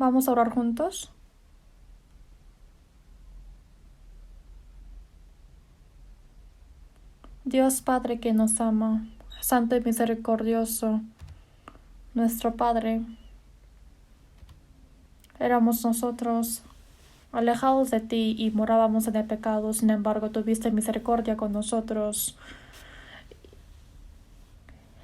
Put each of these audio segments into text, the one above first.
Vamos a orar juntos. Dios Padre que nos ama, Santo y misericordioso, nuestro Padre, éramos nosotros alejados de ti y morábamos en el pecado, sin embargo tuviste misericordia con nosotros.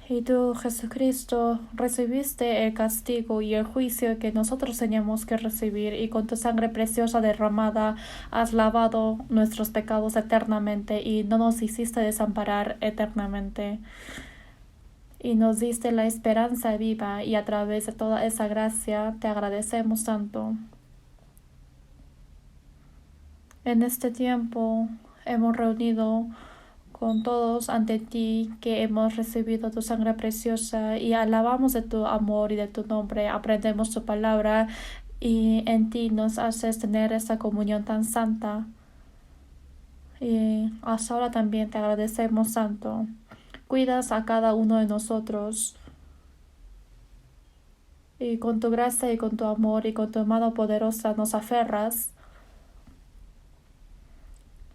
Y tú, Jesucristo, recibiste el castigo y el juicio que nosotros teníamos que recibir, y con tu sangre preciosa derramada has lavado nuestros pecados eternamente y no nos hiciste desamparar eternamente. Y nos diste la esperanza viva, y a través de toda esa gracia te agradecemos tanto. En este tiempo hemos reunido con todos ante ti, que hemos recibido tu sangre preciosa, y alabamos de tu amor y de tu nombre, aprendemos tu palabra, y en ti nos haces tener esta comunión tan santa. Y hasta ahora también te agradecemos, Santo. Cuidas a cada uno de nosotros, y con tu gracia y con tu amor y con tu mano poderosa nos aferras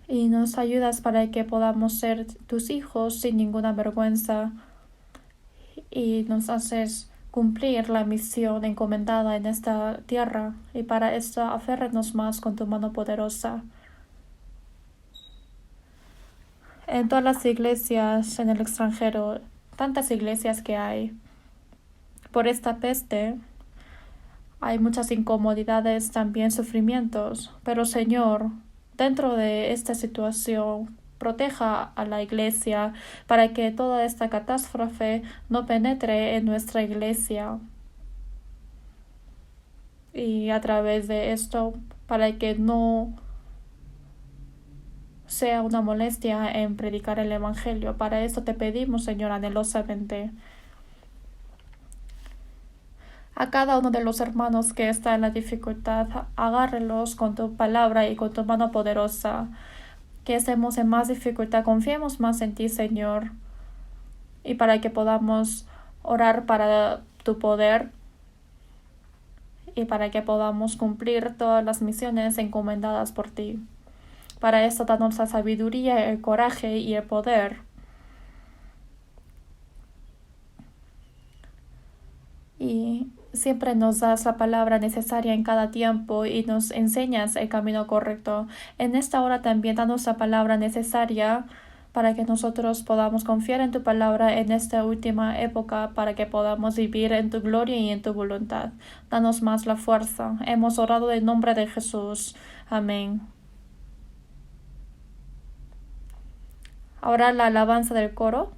y nos ayudas para que podamos ser tus hijos sin ninguna vergüenza, y nos haces cumplir la misión encomendada en esta tierra, y para esto aférranos más con tu mano poderosa. En todas las iglesias en el extranjero, tantas iglesias que hay, por esta peste hay muchas incomodidades, también sufrimientos, pero Señor, dentro de esta situación, proteja a la iglesia para que toda esta catástrofe no penetre en nuestra iglesia, y a través de esto, para que no sea una molestia en predicar el Evangelio. Para esto te pedimos, Señor, anhelosamente. A cada uno de los hermanos que está en la dificultad, agárrelos con tu palabra y con tu mano poderosa. Que estemos en más dificultad, confiemos más en ti, Señor, y para que podamos orar para tu poder y para que podamos cumplir todas las misiones encomendadas por ti. Para esto, danos la sabiduría, el coraje y el poder. Y siempre nos das la palabra necesaria en cada tiempo y nos enseñas el camino correcto. En esta hora también danos la palabra necesaria para que nosotros podamos confiar en tu palabra en esta última época, para que podamos vivir en tu gloria y en tu voluntad. Danos más la fuerza. Hemos orado en nombre de Jesús. Amén. Ahora la alabanza del coro.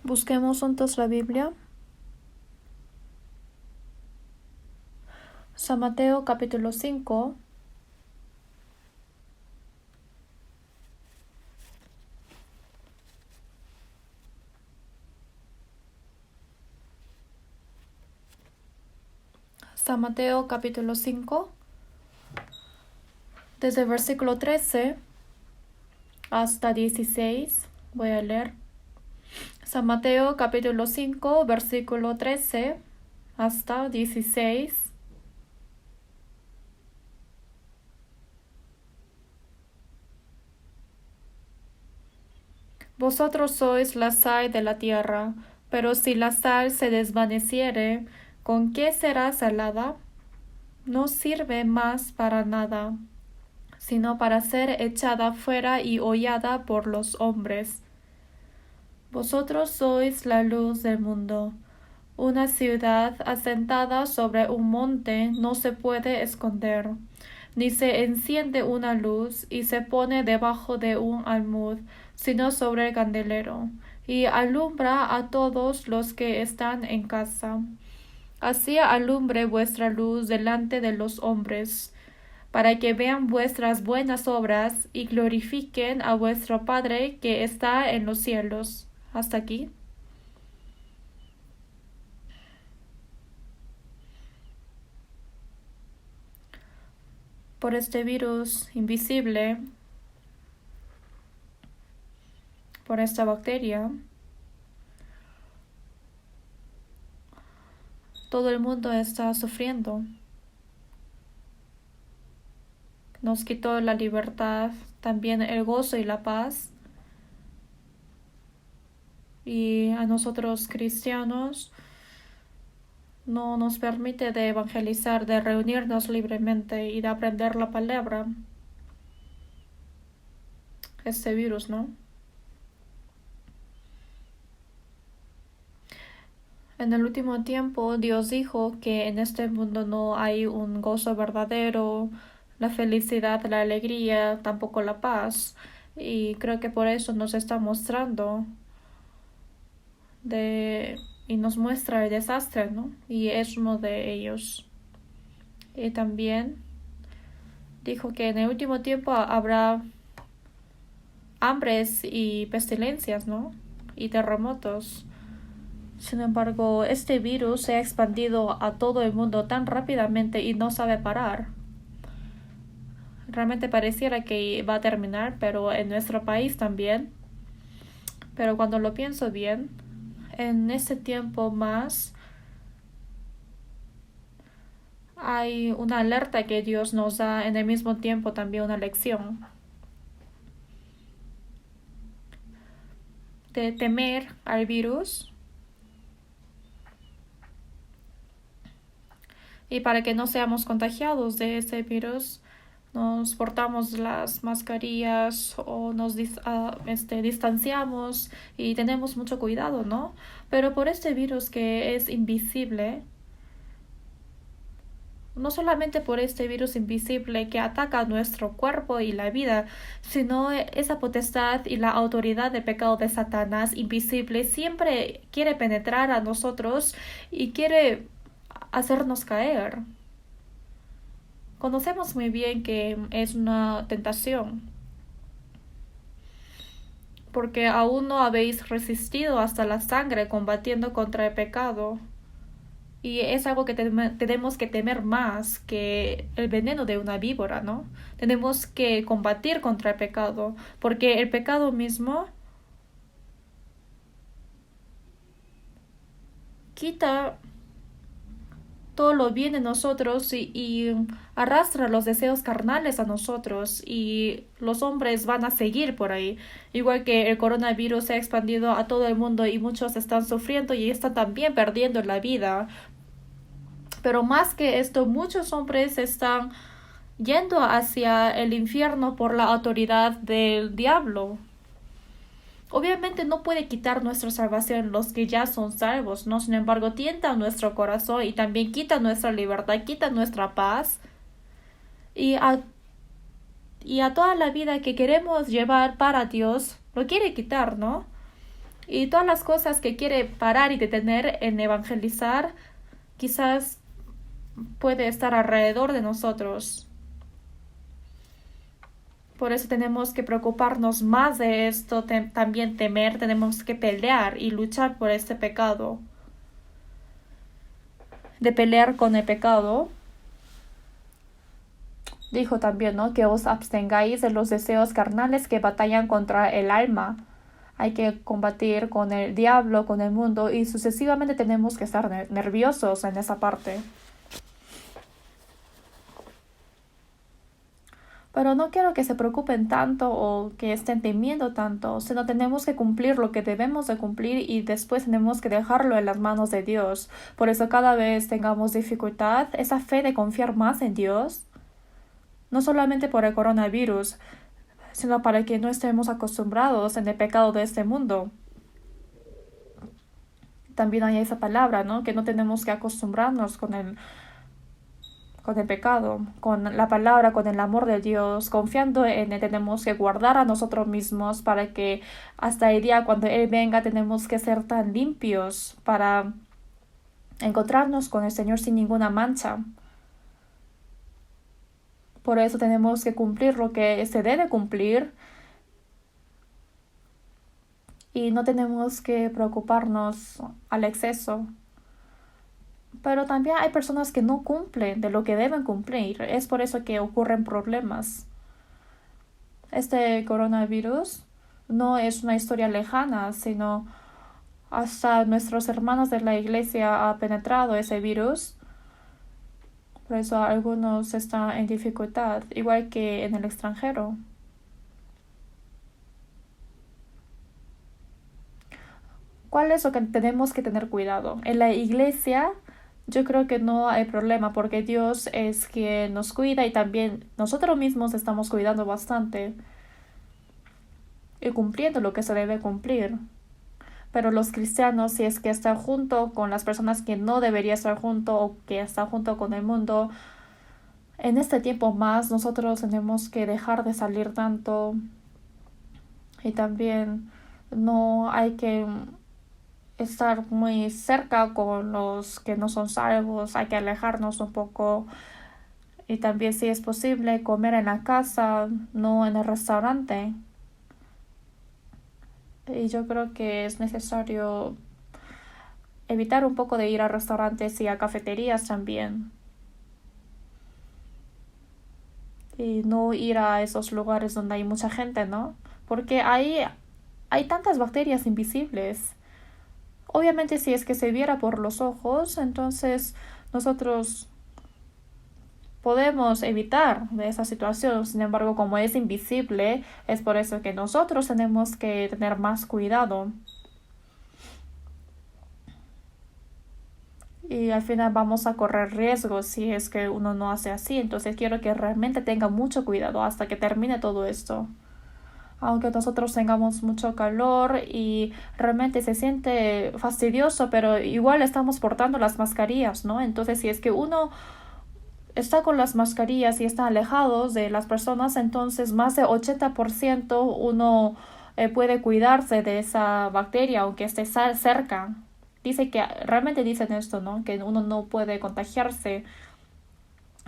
Busquemos juntos la Biblia. San Mateo capítulo 5. San Mateo capítulo 5, desde el versículo 13 hasta 16, voy a leer. San Mateo capítulo 5, versículo 13 hasta 16. Vosotros sois la sal de la tierra, pero si la sal se desvaneciere, ¿con qué será salada? No sirve más para nada, sino para ser echada fuera y hollada por los hombres. Vosotros sois la luz del mundo. Una ciudad asentada sobre un monte no se puede esconder, ni se enciende una luz y se pone debajo de un almud, sino sobre el candelero, y alumbra a todos los que están en casa. Así alumbre vuestra luz delante de los hombres, para que vean vuestras buenas obras y glorifiquen a vuestro Padre que está en los cielos. Hasta aquí. Por este virus invisible, por esta bacteria, todo el mundo está sufriendo. Nos quitó la libertad, también el gozo y la paz. Y a nosotros cristianos no nos permite de evangelizar, de reunirnos libremente y de aprender la palabra. Este virus, ¿no? En el último tiempo, Dios dijo que en este mundo no hay un gozo verdadero, la felicidad, la alegría, tampoco la paz. Y creo que por eso nos está mostrando y nos muestra el desastre, ¿no? Y es uno de ellos. Y también dijo que en el último tiempo habrá hambres y pestilencias, ¿no? Y terremotos. Sin embargo, este virus se ha expandido a todo el mundo tan rápidamente y no sabe parar. Realmente pareciera que va a terminar, pero en nuestro país también. Pero cuando lo pienso bien, en ese tiempo más hay una alerta que Dios nos da, en el mismo tiempo también una lección de temer al virus. Y para que no seamos contagiados de ese virus, nos portamos las mascarillas o nos distanciamos y tenemos mucho cuidado, ¿no? Pero por este virus que es invisible, no solamente por este virus invisible que ataca nuestro cuerpo y la vida, sino esa potestad y la autoridad del pecado de Satanás invisible siempre quiere penetrar a nosotros y quiere hacernos caer. Conocemos muy bien que es una tentación, porque aún no habéis resistido hasta la sangre combatiendo contra el pecado. Y es algo que tenemos que temer más que el veneno de una víbora, ¿no? Tenemos que combatir contra el pecado, porque el pecado mismo quita todo lo bien de nosotros y arrastra los deseos carnales a nosotros y los hombres van a seguir por ahí. Igual que el coronavirus se ha expandido a todo el mundo y muchos están sufriendo y están también perdiendo la vida. Pero más que esto, muchos hombres están yendo hacia el infierno por la autoridad del diablo. Obviamente no puede quitar nuestra salvación los que ya son salvos, ¿no? Sin embargo, tienta nuestro corazón y también quita nuestra libertad, quita nuestra paz. Y a toda la vida que queremos llevar para Dios, lo quiere quitar, ¿no? Y todas las cosas que quiere parar y detener en evangelizar, quizás puede estar alrededor de nosotros. Por eso tenemos que preocuparnos más de esto, también temer, tenemos que pelear y luchar por este pecado. De pelear con el pecado, dijo también, ¿no? Que os abstengáis de los deseos carnales que batallan contra el alma. Hay que combatir con el diablo, con el mundo, y sucesivamente tenemos que estar nerviosos en esa parte. Pero no quiero que se preocupen tanto o que estén temiendo tanto, sino tenemos que cumplir lo que debemos de cumplir y después tenemos que dejarlo en las manos de Dios. Por eso cada vez tengamos dificultad, esa fe de confiar más en Dios, no solamente por el coronavirus, sino para que no estemos acostumbrados en el pecado de este mundo. También hay esa palabra, ¿no? Que no tenemos que acostumbrarnos con el pecado, con la palabra, con el amor de Dios, confiando en Él, tenemos que guardar a nosotros mismos para que hasta el día cuando Él venga tenemos que ser tan limpios para encontrarnos con el Señor sin ninguna mancha. Por eso tenemos que cumplir lo que se debe cumplir y no tenemos que preocuparnos al exceso. Pero también hay personas que no cumplen de lo que deben cumplir. Es por eso que ocurren problemas. Este coronavirus no es una historia lejana, sino hasta nuestros hermanos de la iglesia ha penetrado ese virus. Por eso algunos están en dificultad, igual que en el extranjero. ¿Cuál es lo que tenemos que tener cuidado? En la iglesia yo creo que no hay problema porque Dios es quien nos cuida y también nosotros mismos estamos cuidando bastante y cumpliendo lo que se debe cumplir. Pero los cristianos, si es que están junto con las personas que no deberían estar junto o que están junto con el mundo, en este tiempo más nosotros tenemos que dejar de salir tanto y también no hay que estar muy cerca con los que no son salvos, hay que alejarnos un poco y también si es posible comer en la casa, no en el restaurante. Y yo creo que es necesario evitar un poco de ir a restaurantes y a cafeterías también. Y no ir a esos lugares donde hay mucha gente, ¿no? Porque hay tantas bacterias invisibles. Obviamente si es que se viera por los ojos, entonces nosotros podemos evitar de esa situación. Sin embargo, como es invisible, es por eso que nosotros tenemos que tener más cuidado. Y al final vamos a correr riesgos si es que uno no hace así. Entonces quiero que realmente tenga mucho cuidado hasta que termine todo esto. Aunque nosotros tengamos mucho calor y realmente se siente fastidioso, pero igual estamos portando las mascarillas, ¿no? Entonces si es que uno está con las mascarillas y está alejados de las personas, entonces más de 80% uno puede cuidarse de esa bacteria aunque esté cerca. Dice que realmente dicen esto, ¿no? Que uno no puede contagiarse.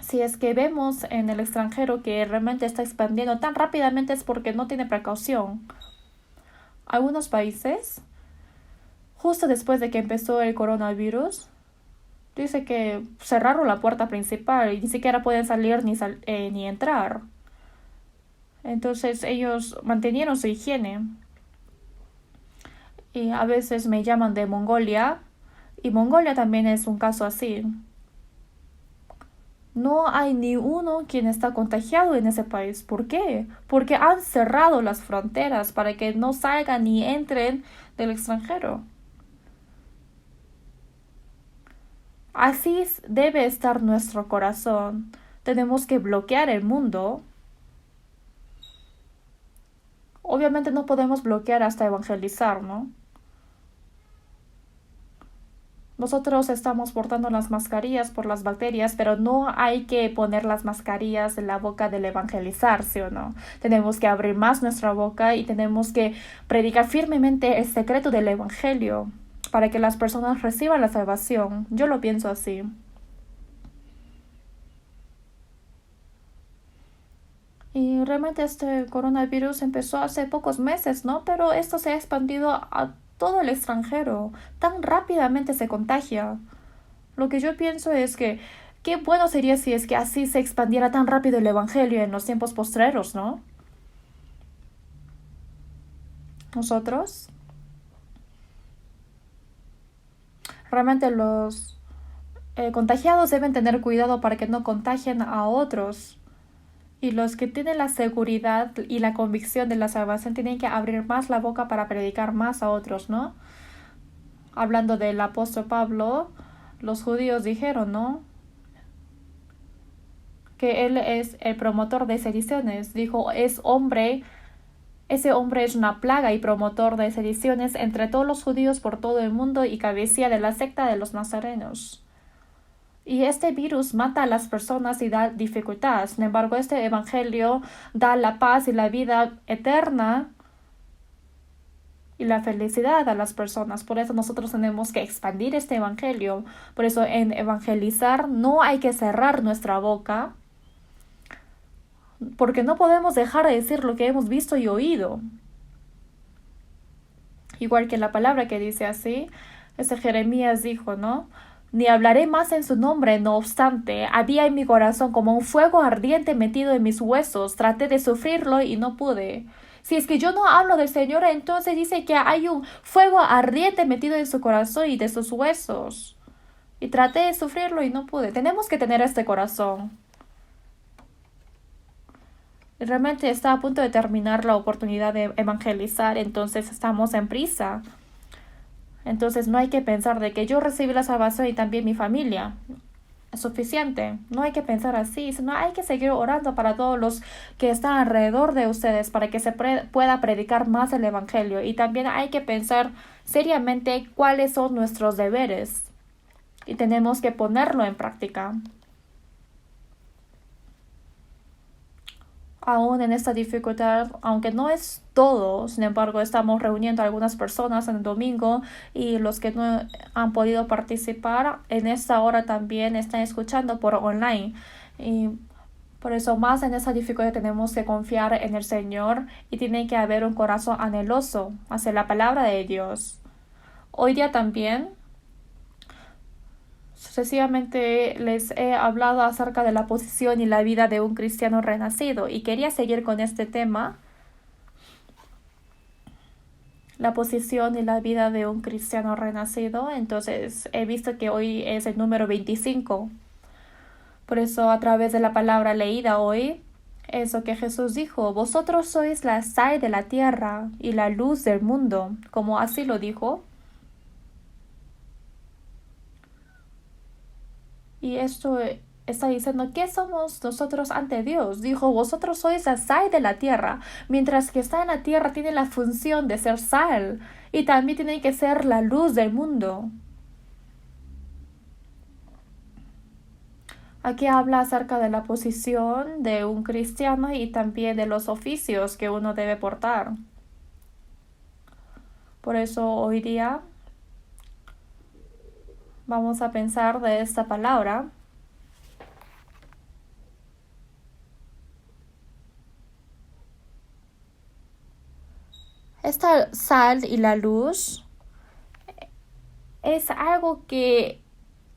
Si es que vemos en el extranjero que realmente está expandiendo tan rápidamente es porque no tiene precaución. Algunos países, justo después de que empezó el coronavirus, dice que cerraron la puerta principal y ni siquiera pueden salir ni entrar. Entonces ellos mantenieron su higiene. Y a veces me llaman de Mongolia y Mongolia también es un caso así. No hay ni uno quien está contagiado en ese país. ¿Por qué? Porque han cerrado las fronteras para que no salgan ni entren del extranjero. Así debe estar nuestro corazón. Tenemos que bloquear el mundo. Obviamente no podemos bloquear hasta evangelizar, ¿no? Nosotros estamos portando las mascarillas por las bacterias, pero no hay que poner las mascarillas en la boca del evangelizar, ¿sí o no? Tenemos que abrir más nuestra boca y tenemos que predicar firmemente el secreto del evangelio para que las personas reciban la salvación. Yo lo pienso así. Y realmente este coronavirus empezó hace pocos meses, ¿no? Pero esto se ha expandido a todo el extranjero. Tan rápidamente se contagia. Lo que yo pienso es que qué bueno sería si es que así se expandiera tan rápido el evangelio en los tiempos postreros, ¿no? Nosotros, realmente los contagiados deben tener cuidado para que no contagien a otros. Y los que tienen la seguridad y la convicción de la salvación tienen que abrir más la boca para predicar más a otros, ¿no? Hablando del apóstol Pablo, los judíos dijeron, ¿no? Que él es el promotor de sediciones. Dijo, ese hombre es una plaga y promotor de sediciones entre todos los judíos por todo el mundo y cabecilla de la secta de los nazarenos. Y este virus mata a las personas y da dificultad. Sin embargo, este evangelio da la paz y la vida eterna y la felicidad a las personas. Por eso nosotros tenemos que expandir este evangelio. Por eso en evangelizar no hay que cerrar nuestra boca, porque no podemos dejar de decir lo que hemos visto y oído. Igual que la palabra que dice así, Jeremías dijo, ¿no? Ni hablaré más en su nombre, no obstante, había en mi corazón como un fuego ardiente metido en mis huesos. Traté de sufrirlo y no pude. Si es que yo no hablo del Señor, entonces dice que hay un fuego ardiente metido en su corazón y de sus huesos. Y traté de sufrirlo y no pude. Tenemos que tener este corazón. Realmente está a punto de terminar la oportunidad de evangelizar, entonces estamos en prisa. Entonces no hay que pensar de que yo recibí la salvación y también mi familia. Es suficiente. No hay que pensar así, sino hay que seguir orando para todos los que están alrededor de ustedes para que se pueda predicar más el evangelio. Y también hay que pensar seriamente cuáles son nuestros deberes. Y tenemos que ponerlo en práctica. Aún en esta dificultad, aunque no es todo, sin embargo, estamos reuniendo a algunas personas en el domingo y los que no han podido participar en esta hora también están escuchando por online. Y por eso más en esa dificultad tenemos que confiar en el Señor y tiene que haber un corazón anheloso hacia la palabra de Dios. Hoy día también sucesivamente les he hablado acerca de la posición y la vida de un cristiano renacido y quería seguir con este tema, la posición y la vida de un cristiano renacido. Entonces he visto que hoy es el número 25. Por eso a través de la palabra leída hoy, eso que Jesús dijo, vosotros sois la sal de la tierra y la luz del mundo, como así lo dijo. Y esto está diciendo, ¿qué somos nosotros ante Dios? Dijo, vosotros sois la sal de la tierra. Mientras que está en la tierra tiene la función de ser sal y también tiene que ser la luz del mundo. Aquí habla acerca de la posición de un cristiano y también de los oficios que uno debe portar. Por eso hoy día vamos a pensar de esta palabra. Esta sal y la luz es algo que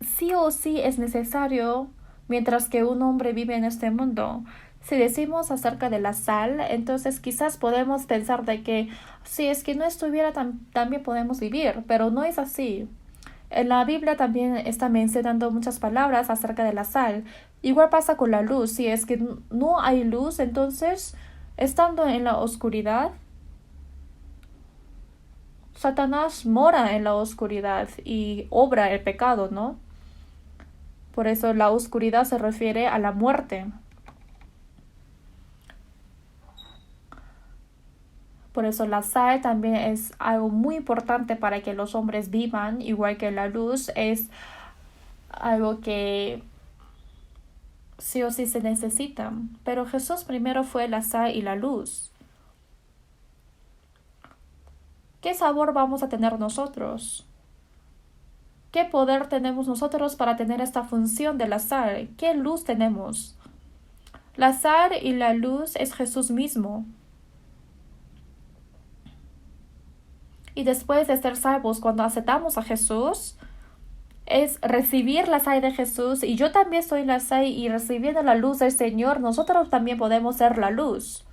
sí o sí es necesario mientras que un hombre vive en este mundo. Si decimos acerca de la sal, entonces quizás podemos pensar de que si es que no estuviera también podemos vivir, pero no es así. En la Biblia también está mencionando muchas palabras acerca de la sal. Igual pasa con la luz. Si es que no hay luz, entonces, estando en la oscuridad, Satanás mora en la oscuridad y obra el pecado, ¿no? Por eso la oscuridad se refiere a la muerte. Por eso la sal también es algo muy importante para que los hombres vivan, igual que la luz es algo que sí o sí se necesita. Pero Jesús primero fue la sal y la luz. ¿Qué sabor vamos a tener nosotros? ¿Qué poder tenemos nosotros para tener esta función de la sal? ¿Qué luz tenemos? La sal y la luz es Jesús mismo. Y después de ser salvos, cuando aceptamos a Jesús, es recibir la sal de Jesús. Y yo también soy la sal, y recibiendo la luz del Señor, nosotros también podemos ser la luz.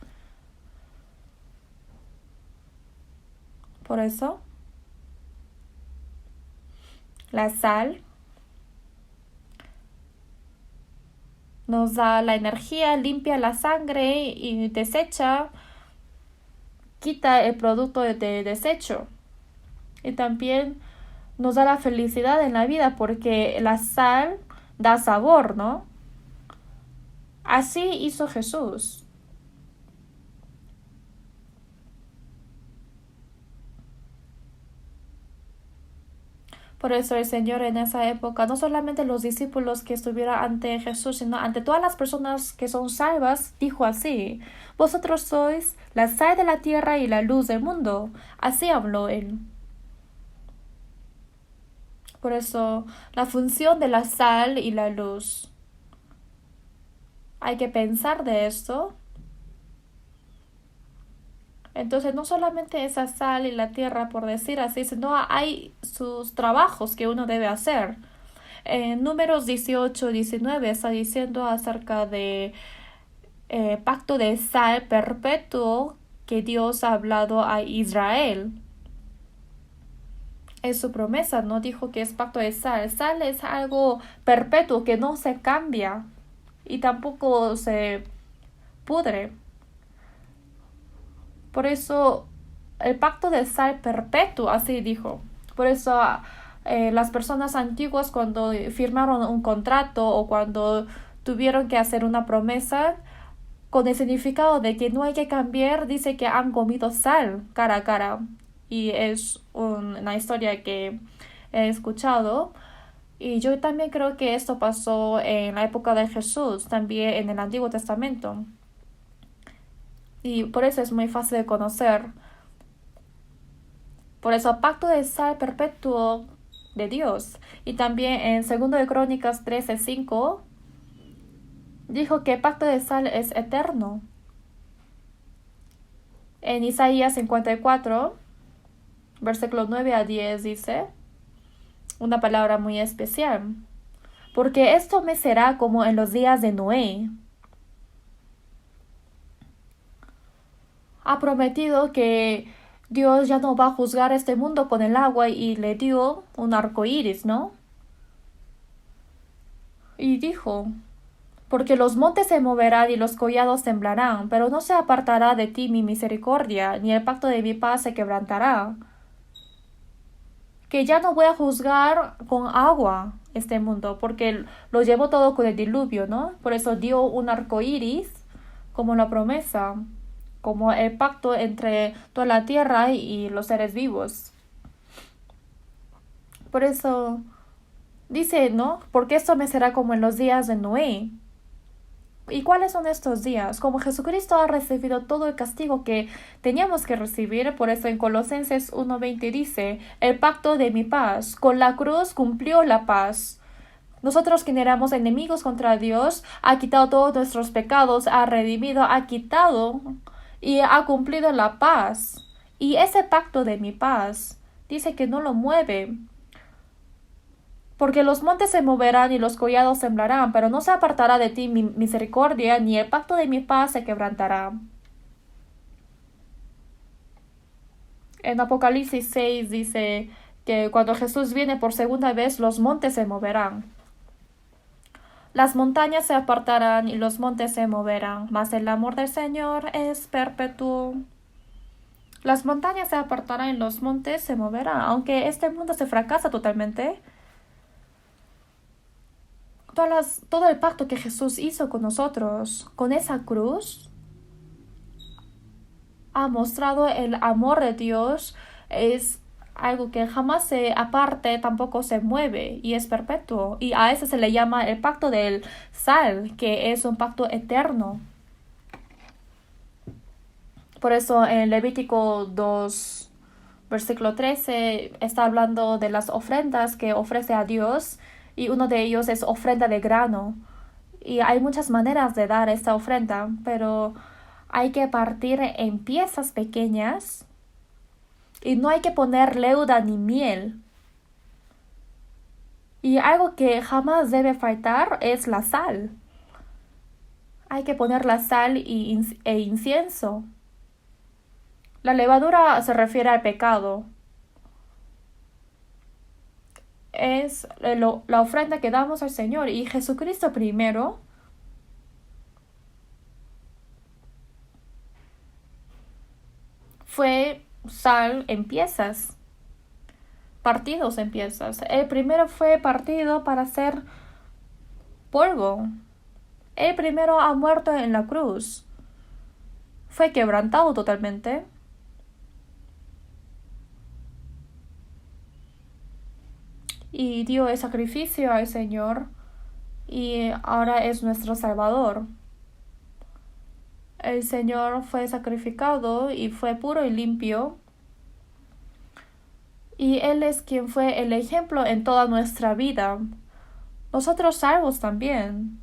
Por eso, la sal nos da la energía, limpia la sangre y desecha, quita el producto de desecho. Y también nos da la felicidad en la vida porque la sal da sabor, ¿no? Así hizo Jesús. Por eso el Señor en esa época, no solamente los discípulos que estuvieron ante Jesús, sino ante todas las personas que son salvas, dijo así: vosotros sois la sal de la tierra y la luz del mundo. Así habló él. Por eso, la función de la sal y la luz. Hay que pensar de esto. Entonces, no solamente esa sal y la tierra, por decir así, sino hay sus trabajos que uno debe hacer. En Números 18-19 está diciendo acerca de pacto de sal perpetuo que Dios ha hablado a Israel. Es su promesa, no dijo que es pacto de sal. Sal es algo perpetuo que no se cambia y tampoco se pudre. Por eso el pacto de sal perpetuo, así dijo. Por eso las personas antiguas cuando firmaron un contrato o cuando tuvieron que hacer una promesa con el significado de que no hay que cambiar, dice que han comido sal cara a cara. Y es una historia que he escuchado. Y yo también creo que esto pasó en la época de Jesús, también en el Antiguo Testamento. Y por eso es muy fácil de conocer. Por eso, pacto de sal perpetuo de Dios. Y también en 2 de Crónicas 13:5 dijo que el pacto de sal es eterno. En Isaías 54, versículos 9-10 dice una palabra muy especial. Porque esto me será como en los días de Noé. Ha prometido que Dios ya no va a juzgar este mundo con el agua y le dio un arco iris, ¿no? Y dijo: porque los montes se moverán y los collados temblarán, pero no se apartará de ti mi misericordia, ni el pacto de mi paz se quebrantará. Que ya no voy a juzgar con agua este mundo, porque lo llevó todo con el diluvio, ¿no? Por eso dio un arco iris como la promesa, como el pacto entre toda la tierra y los seres vivos. Por eso dice, ¿no? Porque esto me será como en los días de Noé. ¿Y cuáles son estos días? Como Jesucristo ha recibido todo el castigo que teníamos que recibir, por eso en Colosenses 1:20 dice: el pacto de mi paz, con la cruz cumplió la paz. Nosotros que éramos enemigos contra Dios, ha quitado todos nuestros pecados, ha redimido, ha quitado y ha cumplido la paz. Y ese pacto de mi paz dice que no lo mueve. Porque los montes se moverán y los collados temblarán, pero no se apartará de ti mi misericordia, ni el pacto de mi paz se quebrantará. En Apocalipsis 6 dice que cuando Jesús viene por segunda vez, los montes se moverán. Las montañas se apartarán y los montes se moverán, mas el amor del Señor es perpetuo. Las montañas se apartarán y los montes se moverán, aunque este mundo se fracasa totalmente. Todo el pacto que Jesús hizo con nosotros, con esa cruz, ha mostrado el amor de Dios. Es algo que jamás se aparte, tampoco se mueve y es perpetuo. Y a eso se le llama el pacto del sal, que es un pacto eterno. Por eso en Levítico 2, versículo 13, está hablando de las ofrendas que ofrece a Dios y uno de ellos es ofrenda de grano. Y hay muchas maneras de dar esta ofrenda, pero hay que partir en piezas pequeñas y no hay que poner leuda ni miel. Y algo que jamás debe faltar es la sal. Hay que poner la sal e incienso. La levadura se refiere al pecado. Es la ofrenda que damos al Señor. Y Jesucristo primero fue sal en piezas, partidos en piezas. El primero fue partido para ser polvo. El primero ha muerto en la cruz. Fue quebrantado totalmente. Y dio el sacrificio al Señor. Y ahora es nuestro Salvador. El Señor fue sacrificado y fue puro y limpio. Y Él es quien fue el ejemplo en toda nuestra vida. Nosotros salvos también.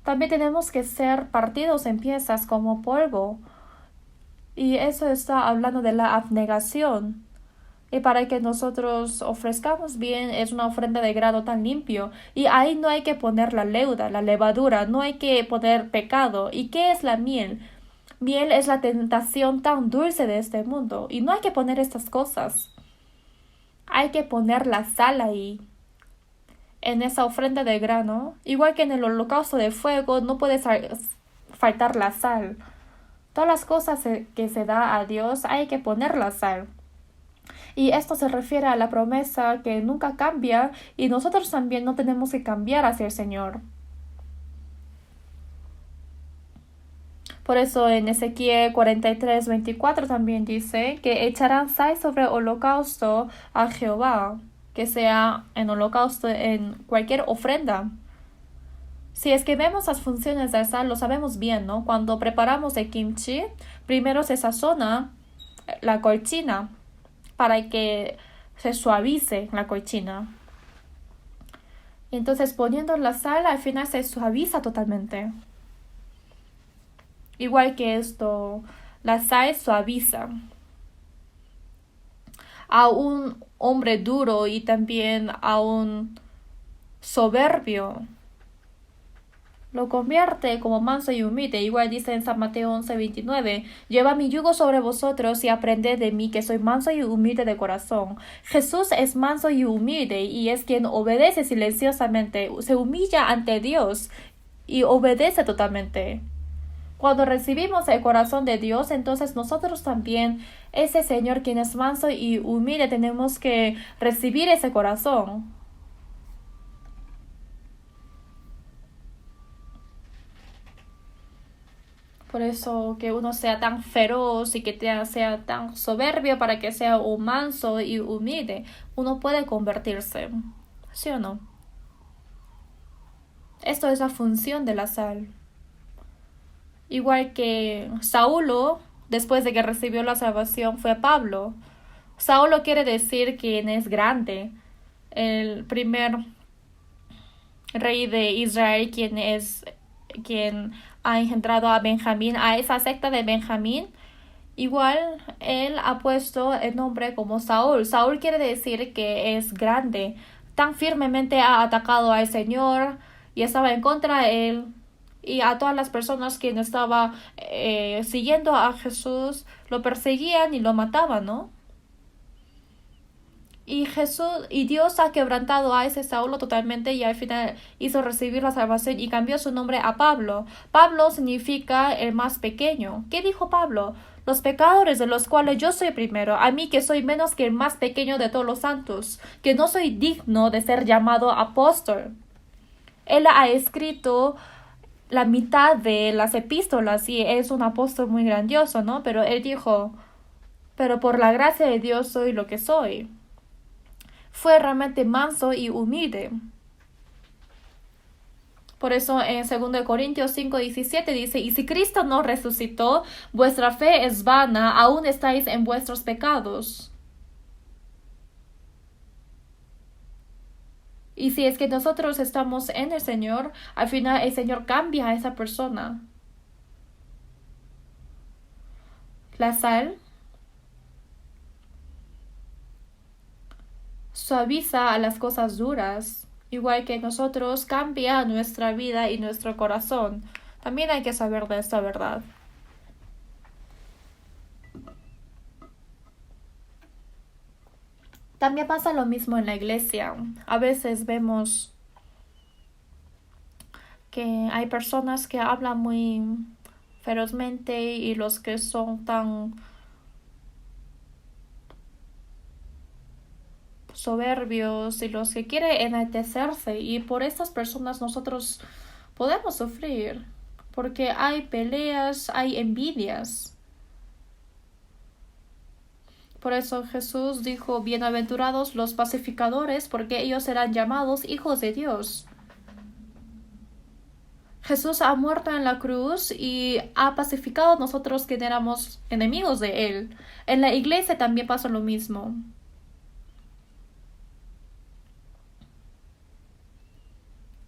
También tenemos que ser partidos en piezas como polvo. Y eso está hablando de la abnegación. Y para que nosotros ofrezcamos bien es una ofrenda de grado tan limpio. Y ahí no hay que poner la leuda, la levadura, no hay que poner pecado. ¿Y qué es la miel? Miel es la tentación tan dulce de este mundo. Y no hay que poner estas cosas. Hay que poner la sal ahí. En esa ofrenda de grano, igual que en el holocausto de fuego, no puede faltar la sal. Todas las cosas que se da a Dios hay que poner la sal. Y esto se refiere a la promesa que nunca cambia y nosotros también no tenemos que cambiar hacia el Señor. Por eso en Ezequiel 43:24 también dice que echarán sal sobre holocausto a Jehová, que sea en holocausto, en cualquier ofrenda. Si es que vemos las funciones de sal, lo sabemos bien, ¿no? Cuando preparamos el kimchi, primero se sazona la cochina para que se suavice la cochina. Y entonces poniendo la sal, al final se suaviza totalmente. Igual que esto, la sal suaviza. A un hombre duro y también a un soberbio lo convierte como manso y humilde. Igual dice en San Mateo 11:29, lleva mi yugo sobre vosotros y aprended de mí, que soy manso y humilde de corazón. Jesús es manso y humilde y es quien obedece silenciosamente, se humilla ante Dios y obedece totalmente. Cuando recibimos el corazón de Dios, entonces nosotros también, ese Señor quien es manso y humilde, tenemos que recibir ese corazón. Por eso que uno sea tan feroz y que sea tan soberbio para que sea un manso y humilde, uno puede convertirse. ¿Sí o no? Esto es la función de la sal. Igual que Saulo, después de que recibió la salvación, fue Pablo. Saulo quiere decir quien es grande. El primer rey de Israel, quien ha engendrado a Benjamín, a esa secta de Benjamín. Igual él ha puesto el nombre como Saúl. Saúl quiere decir que es grande. Tan firmemente ha atacado al Señor y estaba en contra de él. Y a todas las personas que estaban siguiendo a Jesús lo perseguían y lo mataban, ¿no? Y Dios ha quebrantado a ese Saulo totalmente y al final hizo recibir la salvación y cambió su nombre a Pablo. Pablo significa el más pequeño. ¿Qué dijo Pablo? Los pecadores de los cuales yo soy primero, a mí que soy menos que el más pequeño de todos los santos, que no soy digno de ser llamado apóstol. Él ha escrito la mitad de las epístolas y es un apóstol muy grandioso, ¿no? Pero él dijo, pero por la gracia de Dios soy lo que soy. Fue realmente manso y humilde. Por eso en 2 Corintios 5:17 dice, y si Cristo no resucitó, vuestra fe es vana, aún estáis en vuestros pecados. Y si es que nosotros estamos en el Señor, al final el Señor cambia a esa persona. La sal suaviza a las cosas duras, igual que nosotros cambia nuestra vida y nuestro corazón. También hay que saber de esta verdad. También pasa lo mismo en la iglesia. A veces vemos que hay personas que hablan muy ferozmente y los que son tan soberbios y los que quieren enaltecerse, y por estas personas nosotros podemos sufrir porque hay peleas, hay envidias. Por eso Jesús dijo, bienaventurados los pacificadores, porque ellos serán llamados hijos de Dios. Jesús ha muerto en la cruz y ha pacificado a nosotros que éramos enemigos de Él. En la iglesia también pasa lo mismo.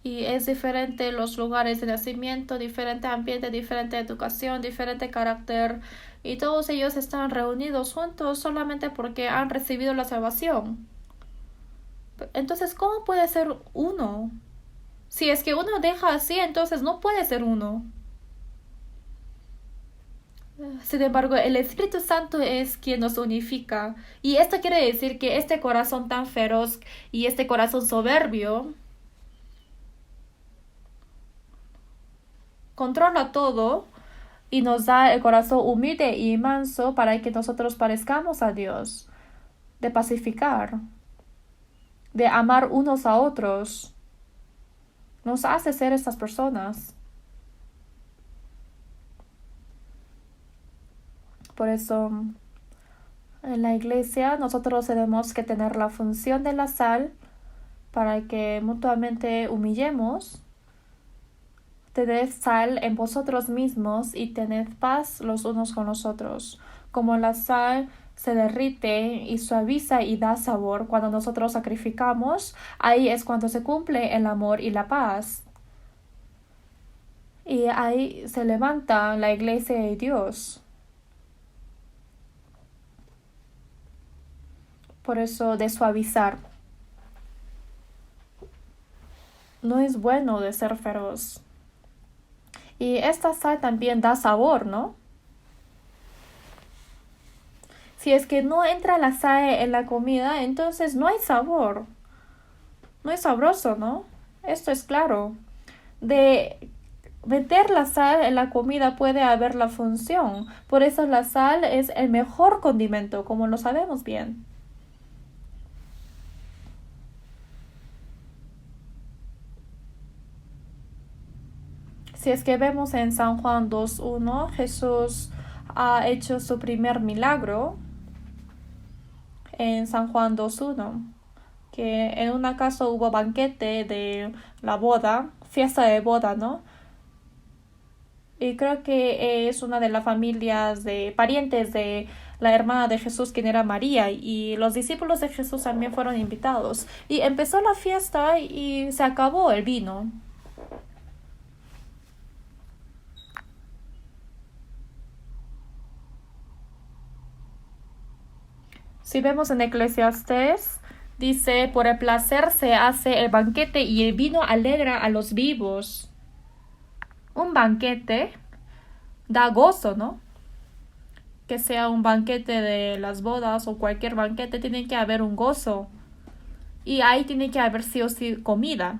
Y es diferente los lugares de nacimiento, diferente ambiente, diferente educación, diferente carácter. Y todos ellos están reunidos juntos solamente porque han recibido la salvación. Entonces, ¿cómo puede ser uno? Si es que uno deja así, entonces no puede ser uno. Sin embargo, el Espíritu Santo es quien nos unifica. Y esto quiere decir que este corazón tan feroz y este corazón soberbio controla todo y nos da el corazón humilde y manso para que nosotros parezcamos a Dios, de pacificar, de amar unos a otros. Nos hace ser estas personas. Por eso, en la iglesia nosotros tenemos que tener la función de la sal para que mutuamente humillemos. Tened sal en vosotros mismos y tened paz los unos con los otros. Como la sal se derrite y suaviza y da sabor cuando nosotros sacrificamos, ahí es cuando se cumple el amor y la paz. Y ahí se levanta la iglesia de Dios. Por eso de suavizar. No es bueno de ser feroz. Y esta sal también da sabor, ¿no? Si es que no entra la sal en la comida, entonces no hay sabor. No es sabroso, ¿no? Esto es claro. De meter la sal en la comida puede haber la función. Por eso la sal es el mejor condimento, como lo sabemos bien. Si es que vemos en San Juan 2:1, Jesús ha hecho su primer milagro en San Juan 2:1, que en una casa hubo banquete de la boda, fiesta de boda, ¿no? Y creo que es una de las familias de parientes de la hermana de Jesús, quien era María, y los discípulos de Jesús también fueron invitados. Y empezó la fiesta y se acabó el vino. Si vemos en Eclesiastés, dice, por el placer se hace el banquete y el vino alegra a los vivos. Un banquete da gozo, ¿no? Que sea un banquete de las bodas o cualquier banquete, tiene que haber un gozo. Y ahí tiene que haber sí o sí comida.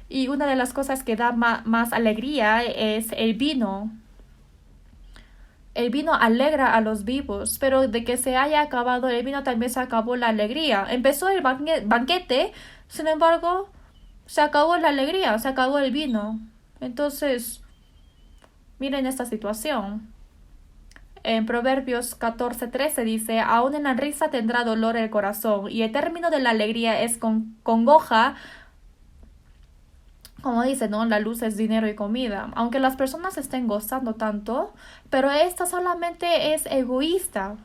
Y una de las cosas que da más alegría es el vino. El vino alegra a los vivos, pero de que se haya acabado el vino también se acabó la alegría. Empezó el banquete, sin embargo, se acabó la alegría, se acabó el vino. Entonces, miren esta situación. En Proverbios 14:13 dice, aún en la risa tendrá dolor el corazón, y el término de la alegría es congoja. Como dice, ¿no? La luz es dinero y comida. Aunque las personas estén gozando tanto, pero esta solamente es egoísta.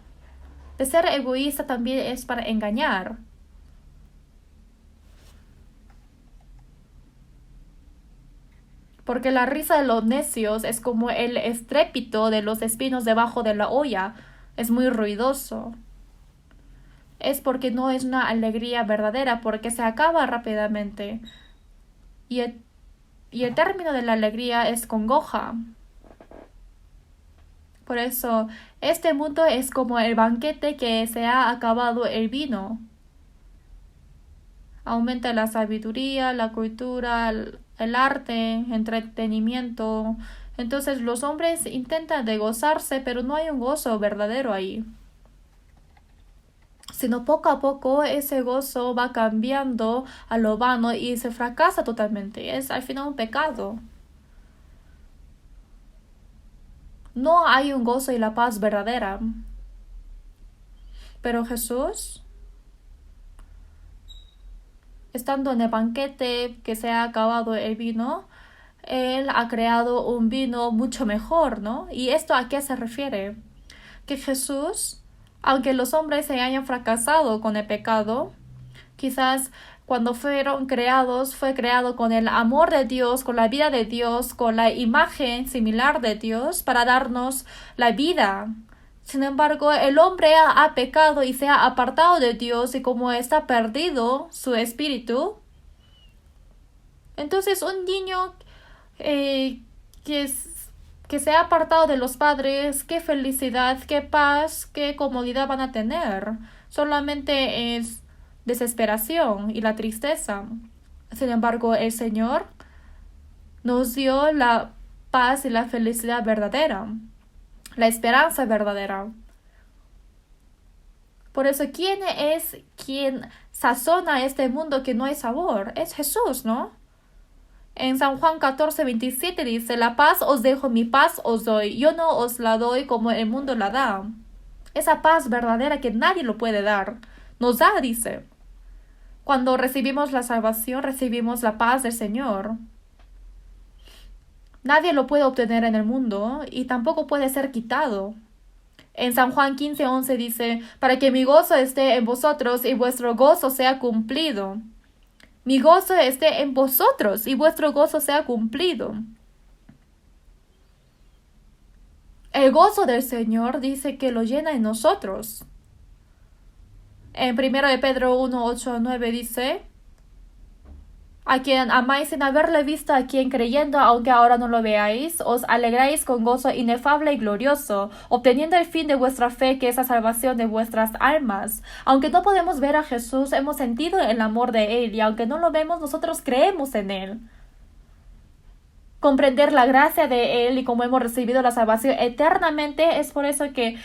De ser egoísta también es para engañar. Porque la risa de los necios es como el estrépito de los espinos debajo de la olla. Es muy ruidoso. Es porque no es una alegría verdadera, porque se acaba rápidamente. Y el término de la alegría es congoja. Por eso, este mundo es como el banquete que se ha acabado el vino. Aumenta la sabiduría, la cultura, el arte, entretenimiento. Entonces los hombres intentan de gozarse, pero no hay un gozo verdadero ahí. Sino poco a poco ese gozo va cambiando a lo vano y se fracasa totalmente. Es al final un pecado. No hay un gozo y la paz verdadera. Pero Jesús, estando en el banquete que se ha acabado el vino, Él ha creado un vino mucho mejor, ¿no? ¿Y esto a qué se refiere? Que Jesús, aunque los hombres se hayan fracasado con el pecado, quizás cuando fueron creados, fue creado con el amor de Dios, con la vida de Dios, con la imagen similar de Dios para darnos la vida. Sin embargo, el hombre ha pecado y se ha apartado de Dios y como está perdido su espíritu, entonces un niño eh, que, que se ha apartado de los padres, qué felicidad, qué paz, qué comodidad van a tener. Solamente es desesperación y la tristeza. Sin embargo, el Señor nos dio la paz y la felicidad verdadera, la esperanza verdadera. Por eso, ¿quién es quien sazona este mundo que no hay sabor? Es Jesús, ¿no? En San Juan 14:27 dice, la paz os dejo, mi paz os doy. Yo no os la doy como el mundo la da. Esa paz verdadera que nadie lo puede dar. Nos da, dice. Cuando recibimos la salvación, recibimos la paz del Señor. Nadie lo puede obtener en el mundo y tampoco puede ser quitado. En San Juan 15:11 dice, para que mi gozo esté en vosotros y vuestro gozo sea cumplido. Mi gozo esté en vosotros y vuestro gozo sea cumplido. El gozo del Señor dice que lo llena en nosotros. En 1 de Pedro 1:8-9 dice, a quien amáis sin haberle visto, a quien creyendo, aunque ahora no lo veáis, os alegráis con gozo inefable y glorioso, obteniendo el fin de vuestra fe, que es la salvación de vuestras almas. Aunque no podemos ver a Jesús, hemos sentido el amor de Él, y aunque no lo vemos, nosotros creemos en Él. Comprender la gracia de Él y cómo hemos recibido la salvación eternamente, es por eso que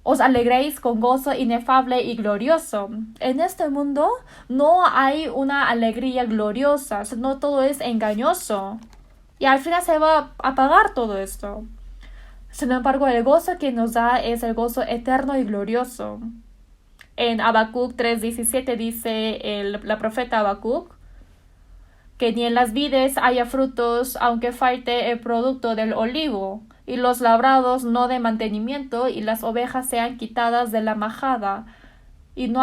os alegréis con gozo inefable y glorioso. En este mundo no hay una alegría gloriosa, no todo es engañoso. Y al final se va a apagar todo esto. Sin embargo, el gozo que nos da es el gozo eterno y glorioso. En Habacuc 3:17 dice la profeta Habacuc, que ni en las vides haya frutos, aunque falte el producto del olivo, y los labrados no de mantenimiento, y las ovejas sean quitadas de la majada, y no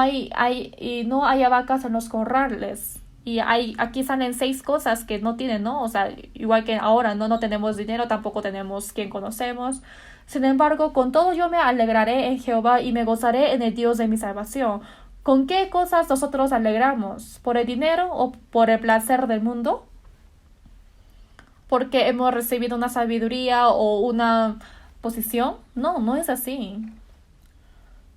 haya vacas en los corrales. Y aquí salen 6 cosas que no tienen, ¿no? O sea, igual que ahora, no tenemos dinero, tampoco tenemos quien conocemos. Sin embargo, con todo yo me alegraré en Jehová y me gozaré en el Dios de mi salvación. ¿Con qué cosas nosotros alegramos? ¿Por el dinero o por el placer del mundo? ¿Porque hemos recibido una sabiduría o una posición? No, no es así.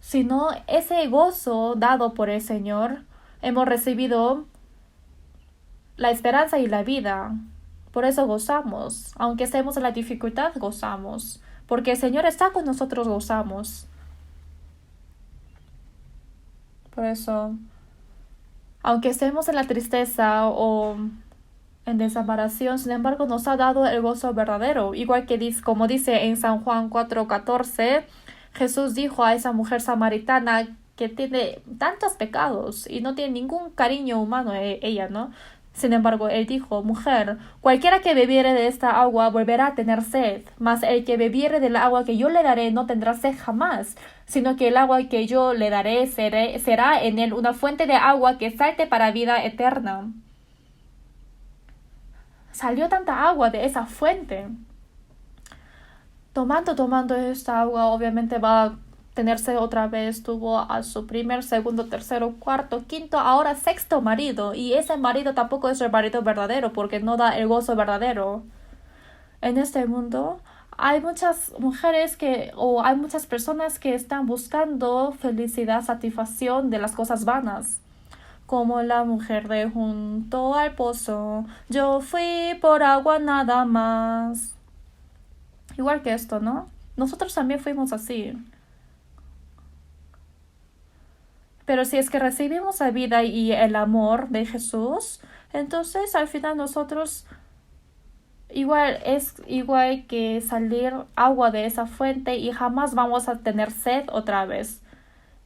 Sino ese gozo dado por el Señor, hemos recibido la esperanza y la vida. Por eso gozamos. Aunque estemos en la dificultad, gozamos. Porque el Señor está con nosotros, gozamos. Por eso, aunque estemos en la tristeza o en desamparación, sin embargo, nos ha dado el gozo verdadero. Igual que como dice en San Juan 4:14, Jesús dijo a esa mujer samaritana que tiene tantos pecados y no tiene ningún cariño humano ella, ¿no? Sin embargo, él dijo: mujer, cualquiera que bebiere de esta agua volverá a tener sed, mas el que bebiere del agua que yo le daré no tendrá sed jamás, sino que el agua que yo le daré será en él una fuente de agua que salte para vida eterna. Salió tanta agua de esa fuente. Tomando esta agua, obviamente va a tenerse otra vez. Tuvo a su primer, segundo, tercero, cuarto, quinto, ahora sexto marido. Y ese marido tampoco es el marido verdadero, porque no da el gozo verdadero. En este mundo hay muchas mujeres hay muchas personas que están buscando felicidad, satisfacción de las cosas vanas. Como la mujer de junto al pozo, yo fui por agua nada más. Igual que esto, ¿no? Nosotros también fuimos así. Pero si es que recibimos la vida y el amor de Jesús, entonces al final nosotros es igual que salir agua de esa fuente y jamás vamos a tener sed otra vez.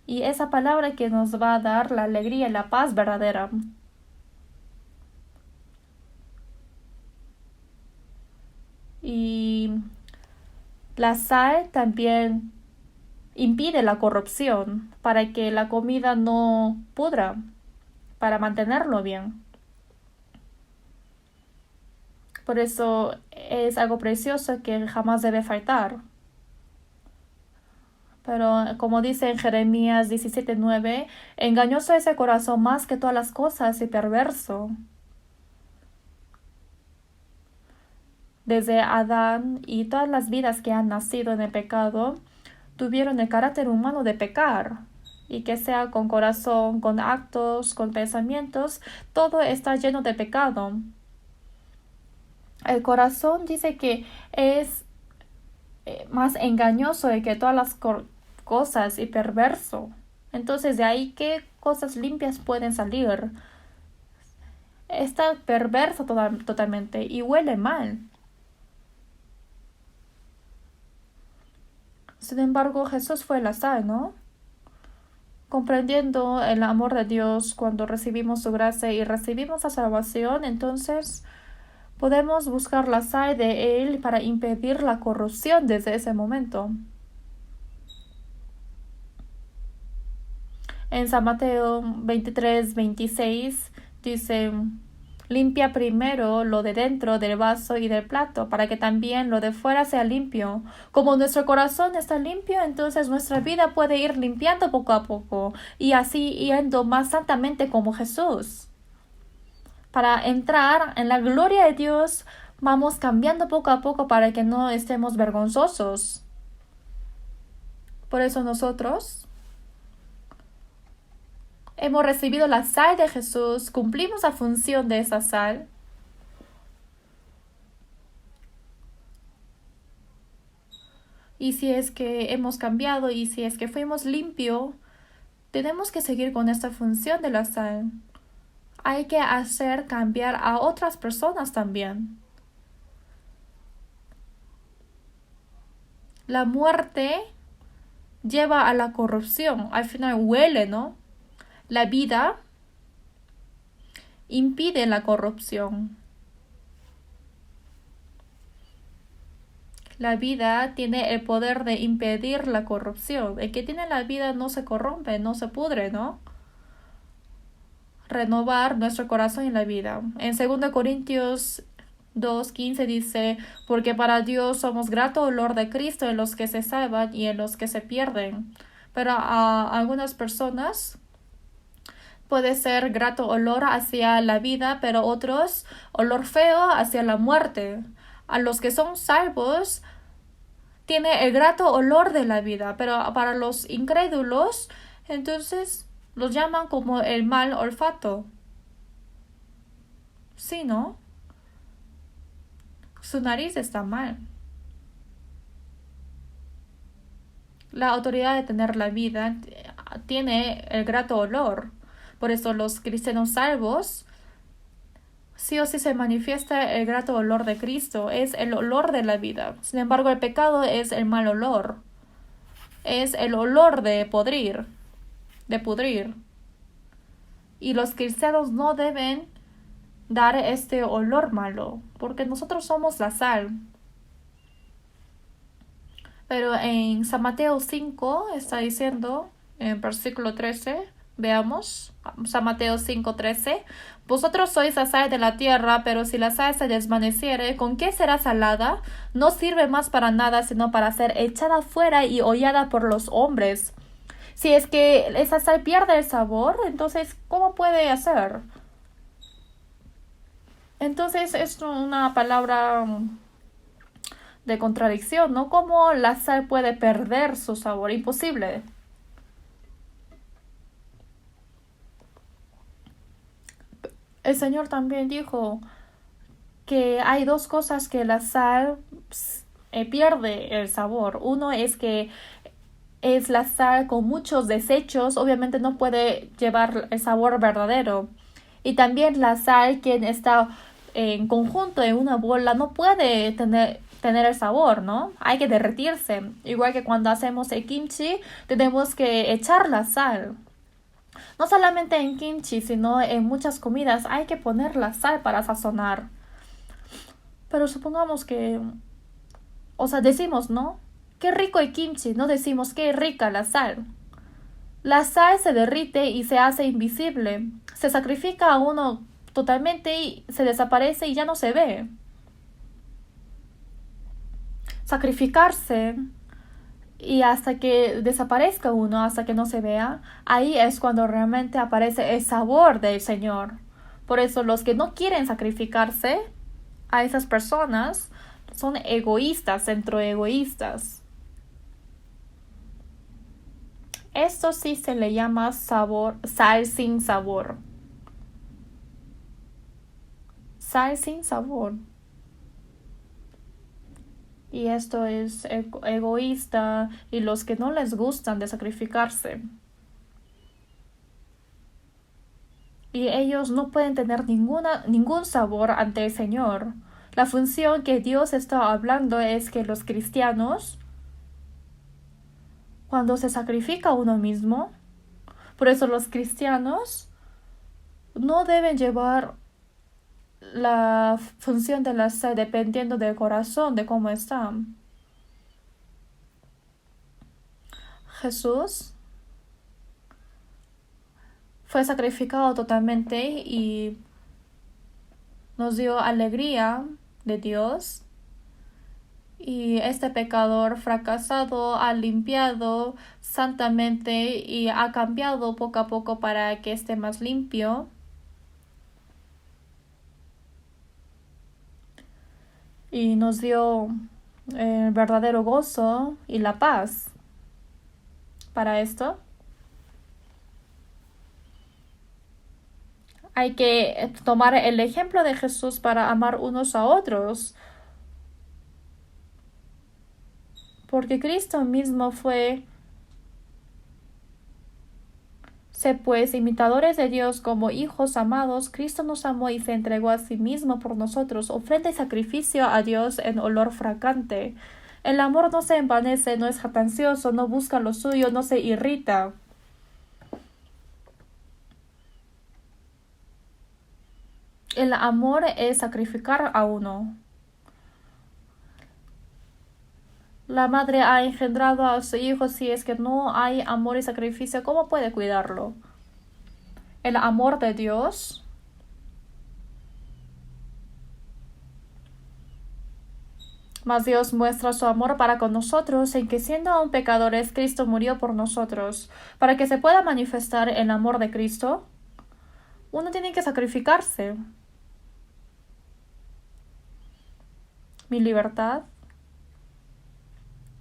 Y esa palabra que nos va a dar la alegría y la paz verdadera. Y la sal también impide la corrupción para que la comida no pudra, para mantenerlo bien. Por eso es algo precioso que jamás debe faltar. Pero como dice en Jeremías 17:9, engañoso es el corazón más que todas las cosas y perverso. Desde Adán y todas las vidas que han nacido en el pecado, tuvieron el carácter humano de pecar. Y que sea con corazón, con actos, con pensamientos, todo está lleno de pecado. El corazón dice que es más engañoso que todas las cosas y perverso. Entonces, de ahí, ¿qué cosas limpias pueden salir? Está perverso totalmente y huele mal. Sin embargo, Jesús fue la sal, ¿no? Comprendiendo el amor de Dios cuando recibimos su gracia y recibimos la salvación, entonces podemos buscar la sal de Él para impedir la corrupción desde ese momento. En San Mateo 23:26 dice: limpia primero lo de dentro del vaso y del plato, para que también lo de fuera sea limpio. Como nuestro corazón está limpio, entonces nuestra vida puede ir limpiando poco a poco, y así yendo más santamente como Jesús. Para entrar en la gloria de Dios, vamos cambiando poco a poco para que no estemos vergonzosos. Por eso nosotros hemos recibido la sal de Jesús, cumplimos la función de esa sal. Y si es que hemos cambiado y si es que fuimos limpios, tenemos que seguir con esta función de la sal. Hay que hacer cambiar a otras personas también. La muerte lleva a la corrupción, al final huele, ¿no? La vida impide la corrupción. La vida tiene el poder de impedir la corrupción. El que tiene la vida no se corrompe, no se pudre, ¿no? Renovar nuestro corazón en la vida. En 2 Corintios 2:15 dice: porque para Dios somos grato olor de Cristo en los que se salvan y en los que se pierden. Pero a algunas personas puede ser grato olor hacia la vida, pero otros olor feo hacia la muerte. A los que son salvos tiene el grato olor de la vida, pero para los incrédulos, entonces los llaman como el mal olfato. Sí, ¿no? Su nariz está mal. La autoridad de tener la vida tiene el grato olor. Por eso los cristianos salvos sí o sí se manifiesta el grato olor de Cristo, es el olor de la vida. Sin embargo, el pecado es el mal olor, es el olor de pudrir. Y los cristianos no deben dar este olor malo, porque nosotros somos la sal. Pero en San Mateo 5 está diciendo, en versículo 13, veamos, San Mateo 5:13, vosotros sois la sal de la tierra, pero si la sal se desvaneciere, ¿con qué será salada? No sirve más para nada, sino para ser echada fuera y hollada por los hombres. Si es que esa sal pierde el sabor, entonces, ¿cómo puede hacer? Entonces es una palabra de contradicción, ¿no? ¿Cómo la sal puede perder su sabor? Imposible. El Señor también dijo que hay dos cosas que la sal pierde el sabor. Uno es que es la sal con muchos desechos, obviamente no puede llevar el sabor verdadero. Y también la sal que está en conjunto en una bola no puede tener el sabor, ¿no? Hay que derretirse. Igual que cuando hacemos el kimchi, tenemos que echar la sal. No solamente en kimchi, sino en muchas comidas hay que poner la sal para sazonar. Pero supongamos que, o sea, decimos, ¿no? Qué rico el kimchi, no decimos qué rica la sal. La sal se derrite y se hace invisible. Se sacrifica a uno totalmente y se desaparece y ya no se ve. Sacrificarse y hasta que desaparezca uno, hasta que no se vea, ahí es cuando realmente aparece el sabor del Señor. Por eso los que no quieren sacrificarse a esas personas son egoístas, centroegoístas. Esto sí se le llama sabor, sal sin sabor. Sal sin sabor. Y esto es egoísta y los que no les gustan de sacrificarse. Y ellos no pueden tener ningún sabor ante el Señor. La función que Dios está hablando es que los cristianos, cuando se sacrifica a uno mismo, por eso los cristianos no deben llevar la función de la sal dependiendo del corazón, de cómo está. Jesús fue sacrificado totalmente y nos dio alegría de Dios. Y este pecador fracasado ha limpiado santamente y ha cambiado poco a poco para que esté más limpio. Y nos dio el verdadero gozo y la paz para esto. Hay que tomar el ejemplo de Jesús para amar unos a otros. Porque Cristo mismo fue, sé pues imitadores de Dios como hijos amados. Cristo nos amó y se entregó a sí mismo por nosotros, ofrenda y sacrificio a Dios en olor fragante. El amor no se envanece, no es jactancioso, no busca lo suyo, no se irrita. El amor es sacrificar a uno. La madre ha engendrado a su hijo, si es que no hay amor y sacrificio, ¿cómo puede cuidarlo? El amor de Dios mas Dios muestra su amor para con nosotros en que siendo aún pecadores, Cristo murió por nosotros. Para que se pueda manifestar el amor de Cristo, uno tiene que sacrificarse. Mi libertad,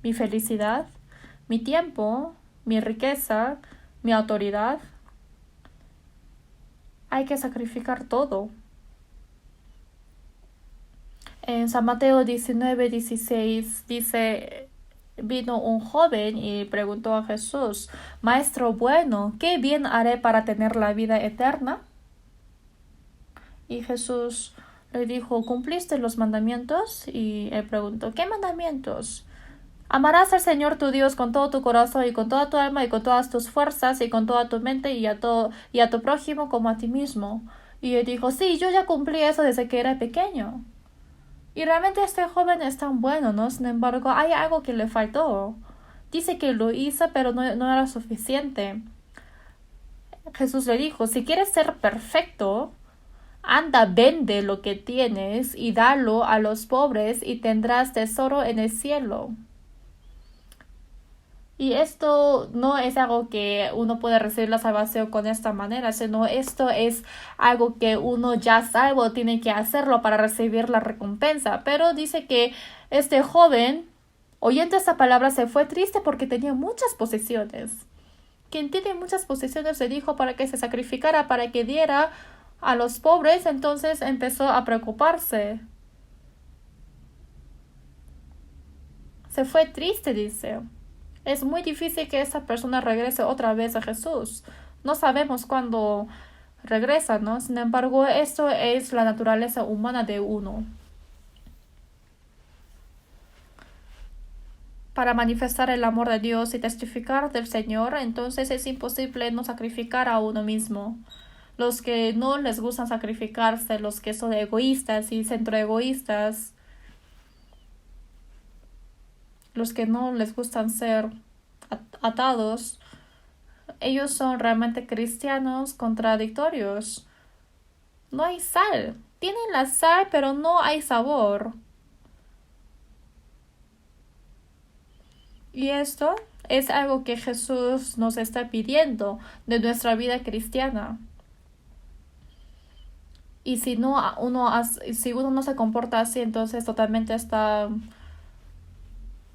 mi felicidad, mi tiempo, mi riqueza, mi autoridad. Hay que sacrificar todo. En San Mateo 19:16 dice, vino un joven y preguntó a Jesús, Maestro bueno, ¿qué bien haré para tener la vida eterna? Y Jesús le dijo, ¿cumpliste los mandamientos? Y él preguntó, ¿qué mandamientos? Amarás al Señor tu Dios con todo tu corazón y con toda tu alma y con todas tus fuerzas y con toda tu mente y a tu prójimo como a ti mismo. Y él dijo, sí, yo ya cumplí eso desde que era pequeño. Y realmente este joven es tan bueno, ¿no? Sin embargo, hay algo que le faltó. Dice que lo hizo, pero no era suficiente. Jesús le dijo, si quieres ser perfecto, anda, vende lo que tienes y dalo a los pobres y tendrás tesoro en el cielo. Y esto no es algo que uno puede recibir la salvación con esta manera, sino esto es algo que uno ya salvo tiene que hacerlo para recibir la recompensa. Pero dice que este joven, oyendo esta palabra, se fue triste porque tenía muchas posesiones. Quien tiene muchas posesiones se dijo para que se sacrificara, para que diera a los pobres, entonces empezó a preocuparse. Se fue triste, dice. Es muy difícil que esa persona regrese otra vez a Jesús. No sabemos cuándo regresa, ¿no? Sin embargo, esto es la naturaleza humana de uno. Para manifestar el amor de Dios y testificar del Señor, entonces es imposible no sacrificar a uno mismo. Los que no les gusta sacrificarse, los que son egoístas y centroegoístas, los que no les gustan ser atados, ellos son realmente cristianos contradictorios. No hay sal. Tienen la sal, pero no hay sabor. Y esto es algo que Jesús nos está pidiendo de nuestra vida cristiana. Y si uno no se comporta así, entonces totalmente está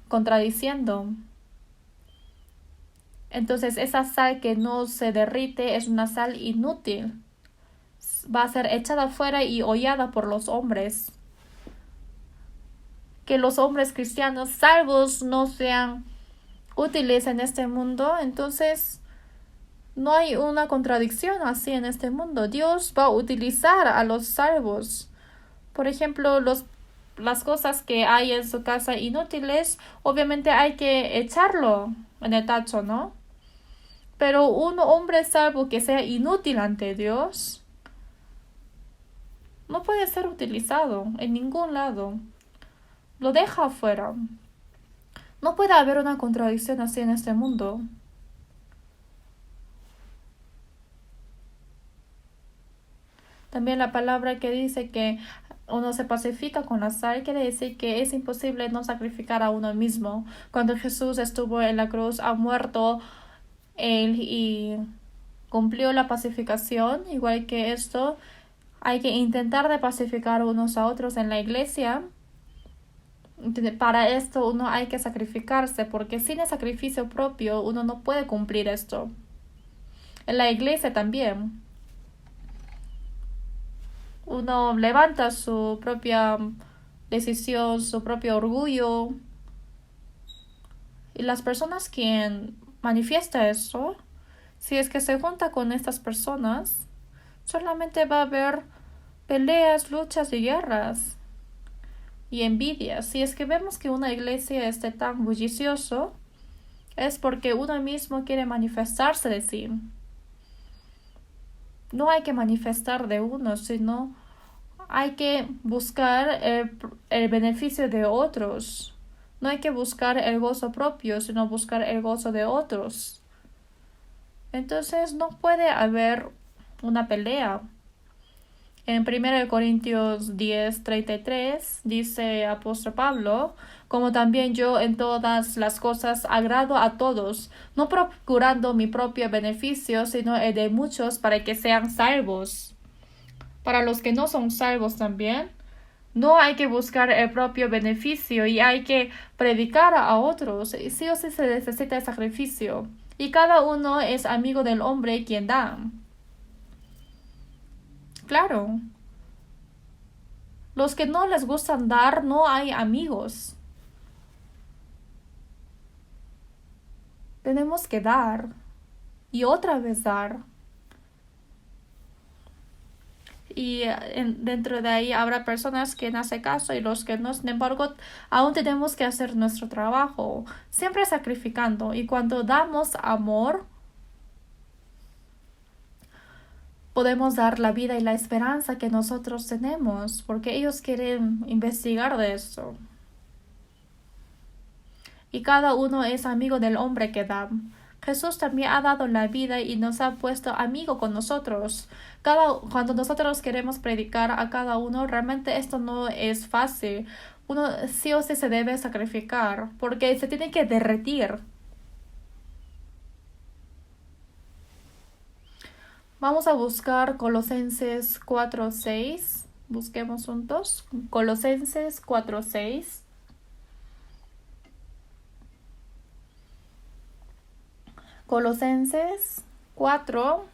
contradiciendo. Entonces esa sal que no se derrite es una sal inútil. Va a ser echada afuera y hollada por los hombres. Que los hombres cristianos salvos no sean útiles en este mundo, entonces no hay una contradicción así en este mundo. Dios va a utilizar a los salvos. Por ejemplo, las cosas que hay en su casa inútiles, obviamente hay que echarlo en el tacho, ¿no? Pero un hombre salvo que sea inútil ante Dios no puede ser utilizado en ningún lado. Lo deja afuera. No puede haber una contradicción así en este mundo. También la palabra que dice que uno se pacifica con la sal quiere decir que es imposible no sacrificar a uno mismo. Cuando Jesús estuvo en la cruz, ha muerto él y cumplió la pacificación. Igual que esto, hay que intentar de pacificar unos a otros en la iglesia. Para esto uno hay que sacrificarse, porque sin el sacrificio propio uno no puede cumplir esto. En la iglesia también. Uno levanta su propia decisión, su propio orgullo. Y las personas que manifiesta eso, si es que se junta con estas personas, solamente va a haber peleas, luchas y guerras y envidias. Si es que vemos que una iglesia esté tan bullicioso, es porque uno mismo quiere manifestarse de sí. No hay que manifestar de uno, sino hay que buscar el beneficio de otros. No hay que buscar el gozo propio, sino buscar el gozo de otros. Entonces no puede haber una pelea. En 1 Corintios 10:33 dice apóstol Pablo, como también yo en todas las cosas agrado a todos, no procurando mi propio beneficio, sino el de muchos para que sean salvos. Para los que no son salvos también, no hay que buscar el propio beneficio y hay que predicar a otros. Sí o sí se necesita el sacrificio. Y cada uno es amigo del hombre quien da. Claro. Los que no les gustan dar, no hay amigos. Tenemos que dar. Y otra vez dar. y dentro de ahí habrá personas que no hacen caso y los que no. Sin embargo, aún tenemos que hacer nuestro trabajo, siempre sacrificando. Y cuando damos amor, podemos dar la vida y la esperanza que nosotros tenemos, porque ellos quieren investigar de eso. Y cada uno es amigo del hombre que da. Jesús también ha dado la vida y nos ha puesto amigo con nosotros. Cuando nosotros queremos predicar a cada uno, realmente esto no es fácil. Uno sí o sí se debe sacrificar, porque se tiene que derretir. Vamos a buscar Colosenses 4:6. Busquemos juntos. Colosenses 4:6. Colosenses 4,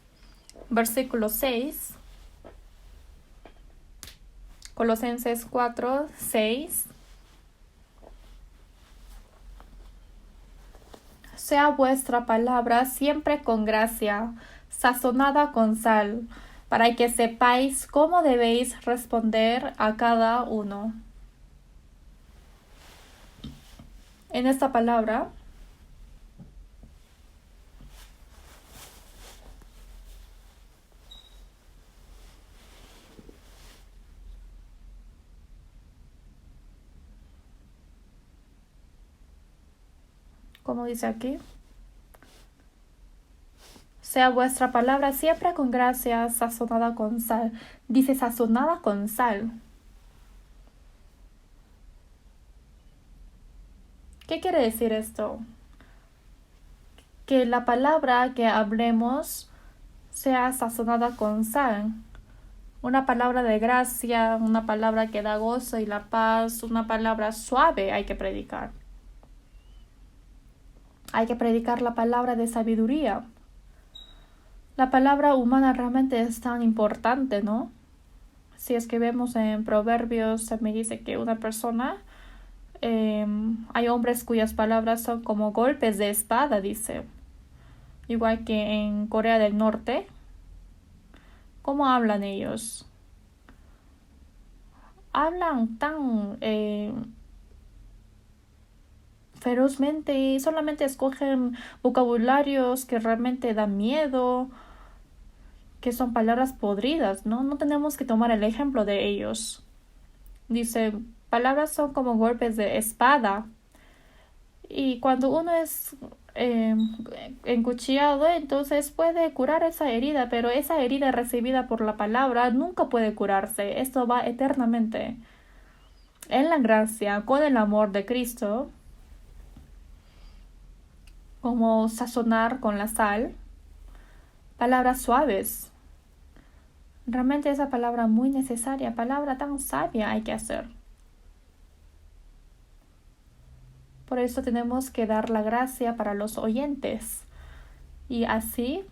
versículo 6. Colosenses 4:6. Sea vuestra palabra siempre con gracia, sazonada con sal, para que sepáis cómo debéis responder a cada uno. En esta palabra como dice aquí, sea vuestra palabra siempre con gracia, sazonada con sal. Dice sazonada con sal. ¿Qué quiere decir esto? Que la palabra que hablemos sea sazonada con sal. Una palabra de gracia, una palabra que da gozo y la paz, una palabra suave hay que predicar. Hay que predicar la palabra de sabiduría. La palabra humana realmente es tan importante, ¿no? Si es que vemos en Proverbios, se me dice que una persona, hay hombres cuyas palabras son como golpes de espada, dice. Igual que en Corea del Norte. ¿Cómo hablan ellos? Hablan tan ferozmente y solamente escogen vocabularios que realmente dan miedo, que son palabras podridas, ¿no? No tenemos que tomar el ejemplo de ellos. Dice, palabras son como golpes de espada. Y cuando uno es encuchillado, entonces puede curar esa herida, pero esa herida recibida por la palabra nunca puede curarse. Esto va eternamente. En la gracia, con el amor de Cristo, como sazonar con la sal, palabras suaves. Realmente esa palabra muy necesaria, palabra tan sabia hay que hacer. Por eso tenemos que dar la gracia para los oyentes. Y así,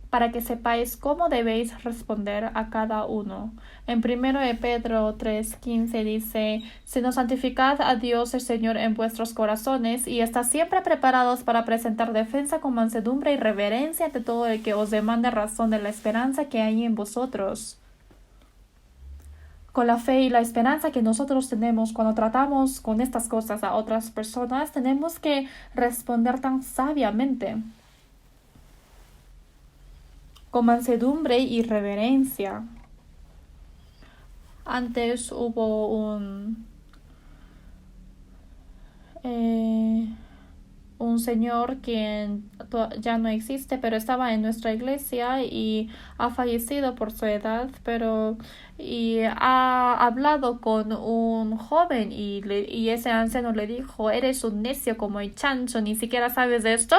para que sepáis cómo debéis responder a cada uno. En 1 de Pedro 3:15 dice, sino santificad a Dios el Señor en vuestros corazones y estad siempre preparados para presentar defensa con mansedumbre y reverencia ante todo el que os demande razón de la esperanza que hay en vosotros. Con la fe y la esperanza que nosotros tenemos cuando tratamos con estas cosas a otras personas, tenemos que responder tan sabiamente, con mansedumbre y reverencia. Antes hubo un señor quien ya no existe, pero estaba en nuestra iglesia y ha fallecido por su edad, y ha hablado con un joven y ese anciano le dijo, eres un necio como el chancho, ni siquiera sabes de esto.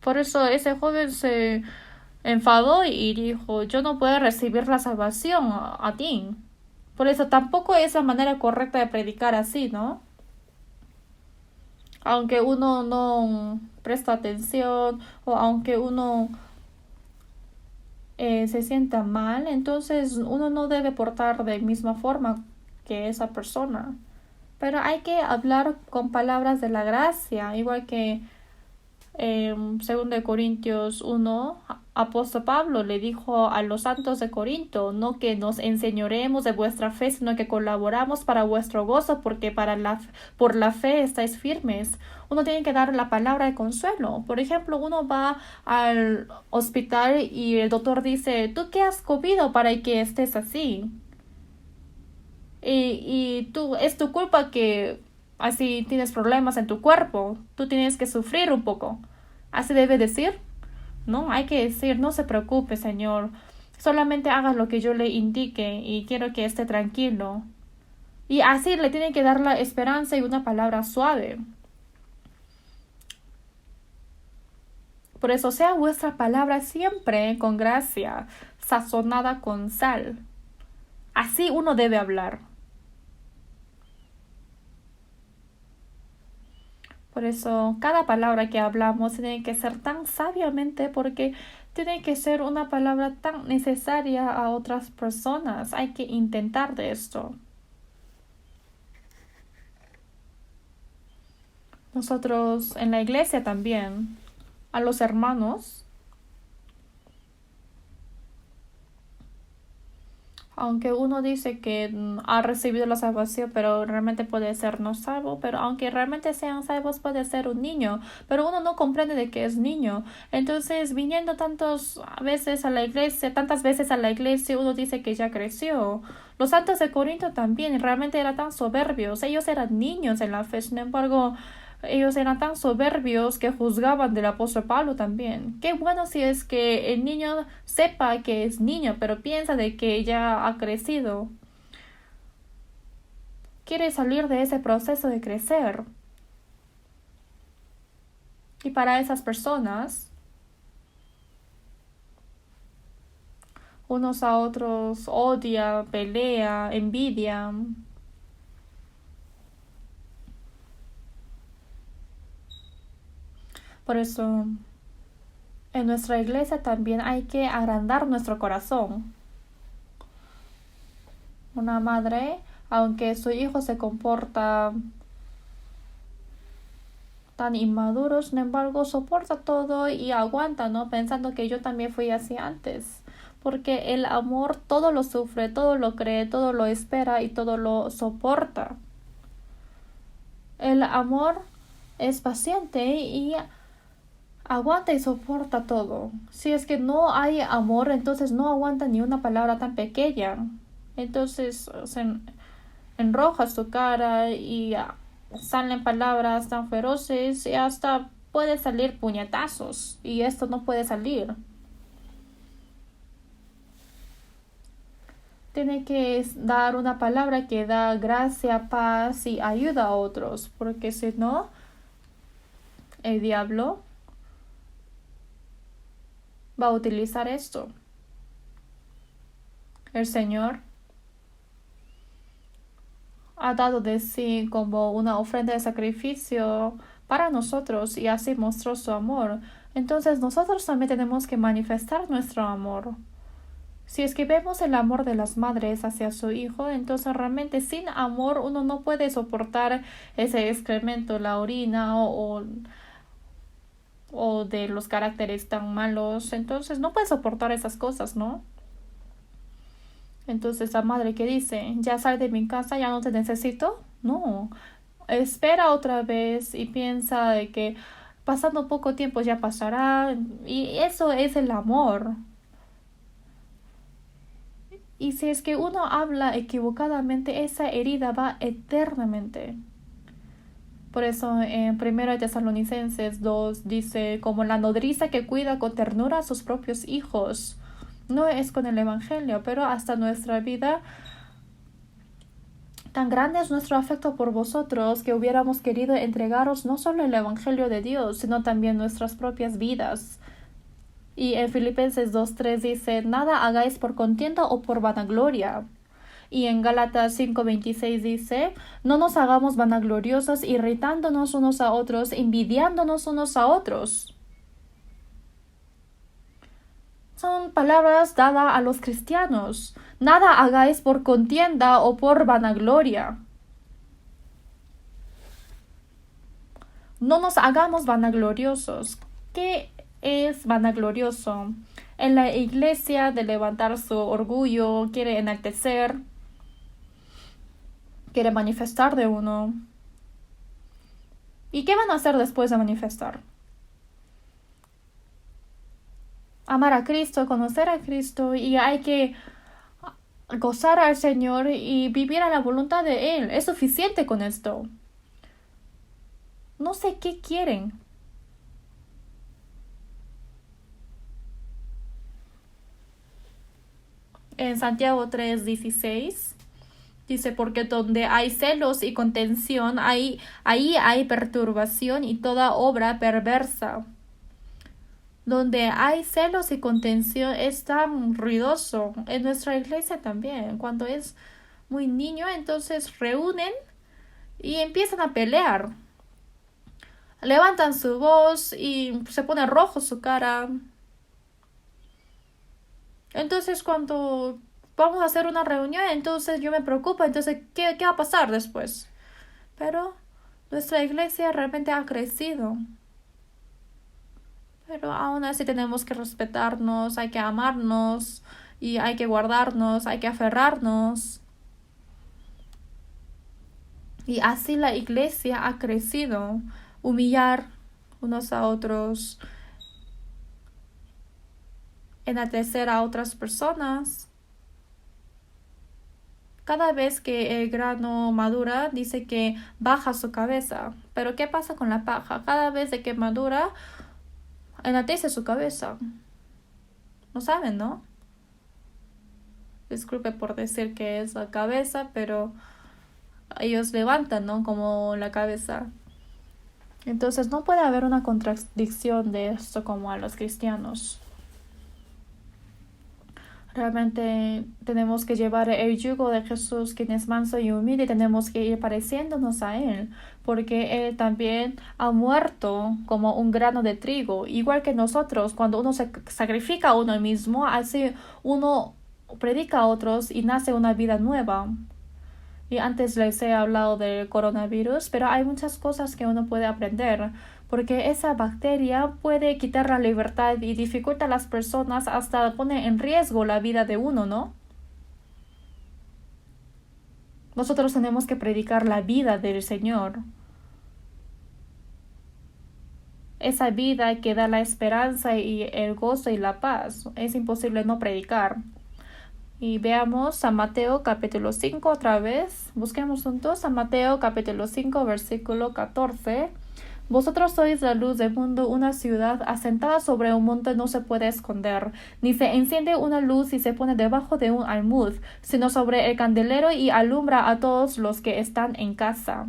Por eso ese joven se enfadó y dijo, yo no puedo recibir la salvación a ti. Por eso tampoco es la manera correcta de predicar así, ¿no? Aunque uno no presta atención o aunque uno se sienta mal, entonces uno no debe portar de misma forma que esa persona. Pero hay que hablar con palabras de la gracia, igual que 2 de Corintios 1, apóstol Pablo le dijo a los santos de Corinto, no que nos enseñoremos de vuestra fe, sino que colaboramos para vuestro gozo, porque por la fe estáis firmes. Uno tiene que dar la palabra de consuelo. Por ejemplo, uno va al hospital y el doctor dice, ¿tú qué has comido para que estés así? Y es tu culpa que así tienes problemas en tu cuerpo. Tú tienes que sufrir un poco. Así debe decir. No, hay que decir, no se preocupe, Señor. Solamente haga lo que yo le indique y quiero que esté tranquilo. Y así le tienen que dar la esperanza y una palabra suave. Por eso sea vuestra palabra siempre con gracia, sazonada con sal. Así uno debe hablar. Por eso cada palabra que hablamos tiene que ser tan sabiamente porque tiene que ser una palabra tan necesaria a otras personas. Hay que intentar de esto. Nosotros en la iglesia también, a los hermanos, aunque uno dice que ha recibido la salvación, pero realmente puede ser no salvo, pero aunque realmente sean salvos puede ser un niño, pero uno no comprende de que es niño. Entonces, viniendo tantas veces a la iglesia, uno dice que ya creció. Los santos de Corinto también realmente eran tan soberbios, ellos eran niños en la fe, sin embargo, ellos eran tan soberbios que juzgaban del apóstol Pablo también. Qué bueno si es que el niño sepa que es niño, pero piensa de que ya ha crecido. Quiere salir de ese proceso de crecer. Y para esas personas, unos a otros odia, pelea, envidia. Por eso, en nuestra iglesia también hay que agrandar nuestro corazón. Una madre, aunque su hijo se comporta tan inmaduro, sin embargo, soporta todo y aguanta, ¿no? Pensando que yo también fui así antes. Porque el amor todo lo sufre, todo lo cree, todo lo espera y todo lo soporta. El amor es paciente y aguanta y soporta todo. Si es que no hay amor, entonces no aguanta ni una palabra tan pequeña. Entonces se enroja su cara y salen palabras tan feroces y hasta puede salir puñetazos. Y esto no puede salir. Tiene que dar una palabra que da gracia, paz y ayuda a otros. Porque si no, el diablo va a utilizar esto. El Señor ha dado de sí como una ofrenda de sacrificio para nosotros y así mostró su amor. Entonces nosotros también tenemos que manifestar nuestro amor. Si es que vemos el amor de las madres hacia su hijo, entonces realmente sin amor uno no puede soportar ese excremento, la orina o de los caracteres tan malos. Entonces no puede soportar esas cosas, ¿no? Entonces la madre que dice, ya sal de mi casa, ya no te necesito. No, espera otra vez y piensa de que pasando poco tiempo ya pasará. Y eso es el amor. Y si es que uno habla equivocadamente, esa herida va eternamente. Por eso en 1 Tesalonicenses 2 dice, como la nodriza que cuida con ternura a sus propios hijos. No es con el Evangelio, pero hasta nuestra vida. Tan grande es nuestro afecto por vosotros que hubiéramos querido entregaros no solo el Evangelio de Dios, sino también nuestras propias vidas. Y en Filipenses 2:3 dice, nada hagáis por contienda o por vanagloria. Y en Gálatas 5:26 dice, no nos hagamos vanagloriosos, irritándonos unos a otros, envidiándonos unos a otros. Son palabras dadas a los cristianos. Nada hagáis por contienda o por vanagloria. No nos hagamos vanagloriosos. ¿qué es vanaglorioso? En la iglesia de levantar su orgullo, quiere enaltecer, quiere manifestar de uno. ¿Y qué van a hacer después de manifestar? Amar a Cristo, conocer a Cristo, y hay que gozar al Señor y vivir a la voluntad de Él. Es suficiente con esto. No sé qué quieren. En Santiago 3:16 dice, porque donde hay celos y contención, ahí hay perturbación y toda obra perversa. Donde hay celos y contención es tan ruidoso. En nuestra iglesia también. Cuando es muy niño, entonces reúnen y empiezan a pelear. Levantan su voz y se pone rojo su cara. Entonces cuando vamos a hacer una reunión, entonces yo me preocupo. Entonces, ¿qué va a pasar después? Pero nuestra iglesia realmente ha crecido. Pero aún así tenemos que respetarnos, hay que amarnos y hay que guardarnos, hay que aferrarnos. Y así la iglesia ha crecido, humillar unos a otros, enaltecer a otras personas. Cada vez que el grano madura, dice que baja su cabeza. Pero ¿qué pasa con la paja? Cada vez que madura, enaltece su cabeza. ¿No saben, no? Disculpe por decir que es la cabeza, pero ellos levantan, ¿no? Como la cabeza. Entonces no puede haber una contradicción de esto como a los cristianos. Realmente tenemos que llevar el yugo de Jesús, quien es manso y humilde, y tenemos que ir pareciéndonos a Él, porque Él también ha muerto como un grano de trigo, igual que nosotros. Cuando uno se sacrifica a uno mismo, así uno predica a otros y nace una vida nueva. Y antes les he hablado del coronavirus, pero hay muchas cosas que uno puede aprender, porque esa bacteria puede quitar la libertad y dificulta a las personas, hasta pone en riesgo la vida de uno, ¿no? Nosotros tenemos que predicar la vida del Señor. Esa vida que da la esperanza y el gozo y la paz. Es imposible no predicar. Y veamos San Mateo capítulo 5 otra vez. Busquemos juntos San Mateo capítulo 5 versículo 14. Vosotros sois la luz del mundo. Una ciudad asentada sobre un monte no se puede esconder, ni se enciende una luz y se pone debajo de un almud, sino sobre el candelero y alumbra a todos los que están en casa.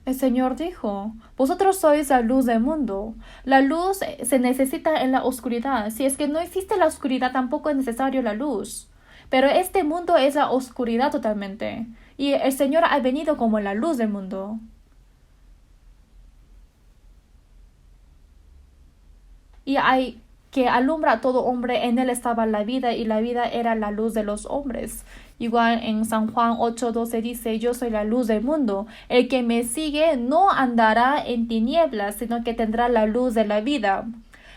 El Señor dijo, vosotros sois la luz del mundo. La luz se necesita en la oscuridad. Si es que no existe la oscuridad, tampoco es necesario la luz. Pero este mundo es la oscuridad totalmente. Y el Señor ha venido como la luz del mundo. Y hay que alumbra a todo hombre, en él estaba la vida, y la vida era la luz de los hombres. Igual en San Juan 8:12 dice, yo soy la luz del mundo. El que me sigue no andará en tinieblas, sino que tendrá la luz de la vida.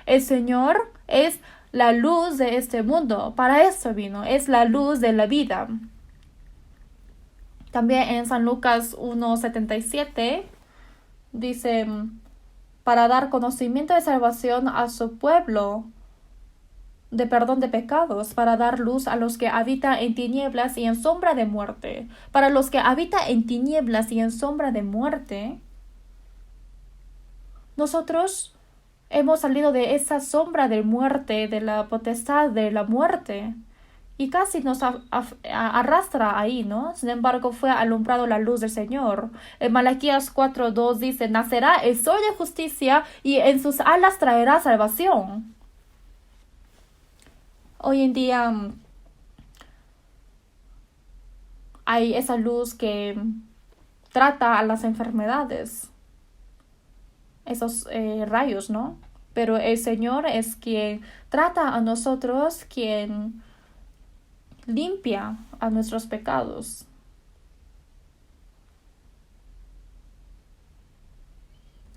El Señor es la luz de este mundo. Para eso vino, es la luz de la vida. También en San Lucas 1:77 dice, para dar conocimiento de salvación a su pueblo, de perdón de pecados, para dar luz a los que habitan en tinieblas y en sombra de muerte. Para los que habitan en tinieblas y en sombra de muerte, nosotros hemos salido de esa sombra de muerte, de la potestad de la muerte, y casi nos arrastra ahí, ¿no? Sin embargo, fue alumbrado la luz del Señor. En Malaquías 4:2 dice, nacerá el sol de justicia y en sus alas traerá salvación. Hoy en día hay esa luz que trata a las enfermedades, esos rayos, ¿no? Pero el Señor es quien trata a nosotros, quien limpia a nuestros pecados.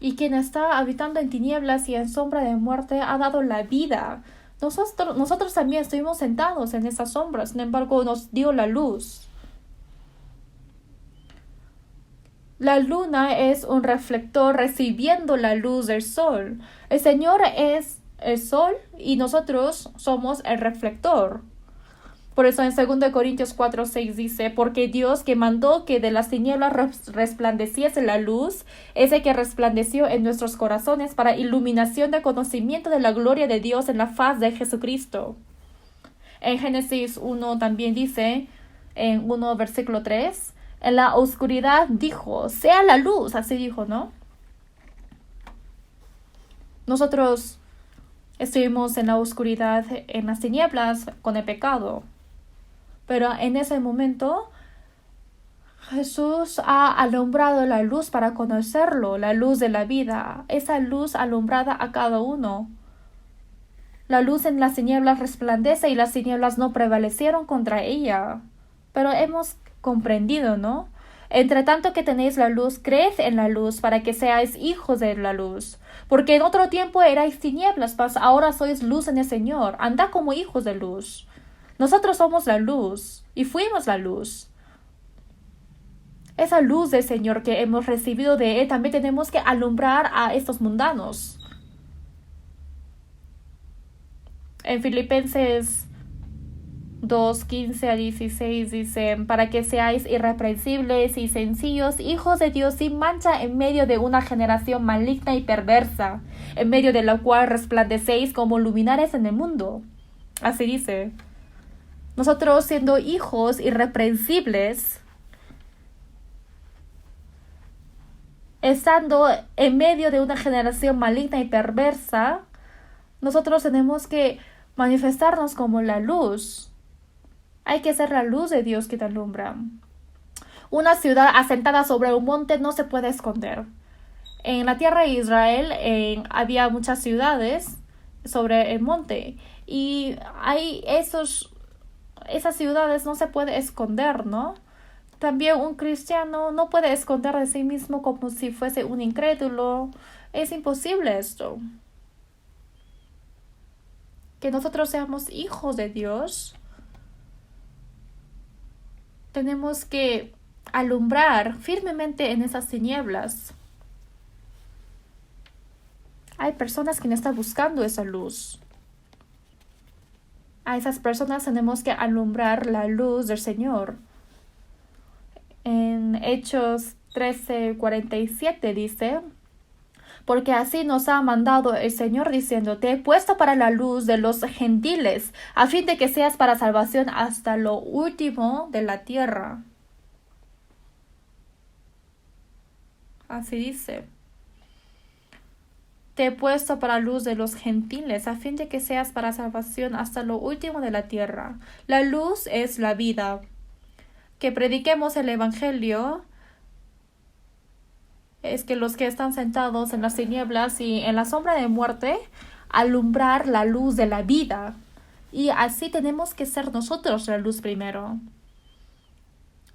Y quien está habitando en tinieblas y en sombra de muerte ha dado la vida. Nosotros también estuvimos sentados en esas sombras, sin embargo nos dio la luz. La luna es un reflector recibiendo la luz del sol. El Señor es el sol y nosotros somos el reflector. Por eso en 2 Corintios 4:6 dice, porque Dios que mandó que de las tinieblas resplandeciese la luz, es el que resplandeció en nuestros corazones para iluminación del conocimiento de la gloria de Dios en la faz de Jesucristo. En Génesis 1 también dice, en 1 versículo 3, en la oscuridad dijo, sea la luz, así dijo, ¿no? Nosotros estuvimos en la oscuridad, en las tinieblas, con el pecado. Pero en ese momento, Jesús ha alumbrado la luz para conocerlo, la luz de la vida, esa luz alumbrada a cada uno. La luz en las tinieblas resplandece y las tinieblas no prevalecieron contra ella. Pero hemos comprendido, ¿no? Entre tanto que tenéis la luz, creed en la luz para que seáis hijos de la luz. Porque en otro tiempo erais tinieblas, mas ahora sois luz en el Señor. Andad como hijos de luz. Nosotros somos la luz y fuimos la luz. Esa luz del Señor que hemos recibido de Él también tenemos que alumbrar a estos mundanos. En Filipenses 2:15-16 dice, para que seáis irreprensibles y sencillos, hijos de Dios sin mancha en medio de una generación maligna y perversa, en medio de la cual resplandecéis como luminares en el mundo. Así dice. Nosotros siendo hijos irreprensibles, estando en medio de una generación maligna y perversa, nosotros tenemos que manifestarnos como la luz. Hay que ser la luz de Dios que te alumbra. Una ciudad asentada sobre un monte no se puede esconder. En la tierra de Israel había muchas ciudades sobre el monte y hay esas ciudades no se puede esconder, ¿no? También un cristiano no puede esconder de sí mismo como si fuese un incrédulo. Es imposible esto. Que nosotros seamos hijos de Dios, tenemos que alumbrar firmemente en esas tinieblas. Hay personas que no están buscando esa luz. A esas personas tenemos que alumbrar la luz del Señor. En Hechos 13:47 dice, porque así nos ha mandado el Señor diciendo, te he puesto para la luz de los gentiles, a fin de que seas para salvación hasta lo último de la tierra. Así dice. Te he puesto para luz de los gentiles, a fin de que seas para salvación hasta lo último de la tierra. La luz es la vida. Que prediquemos el Evangelio es que los que están sentados en las tinieblas y en la sombra de muerte, alumbrar la luz de la vida. Y así tenemos que ser nosotros la luz primero.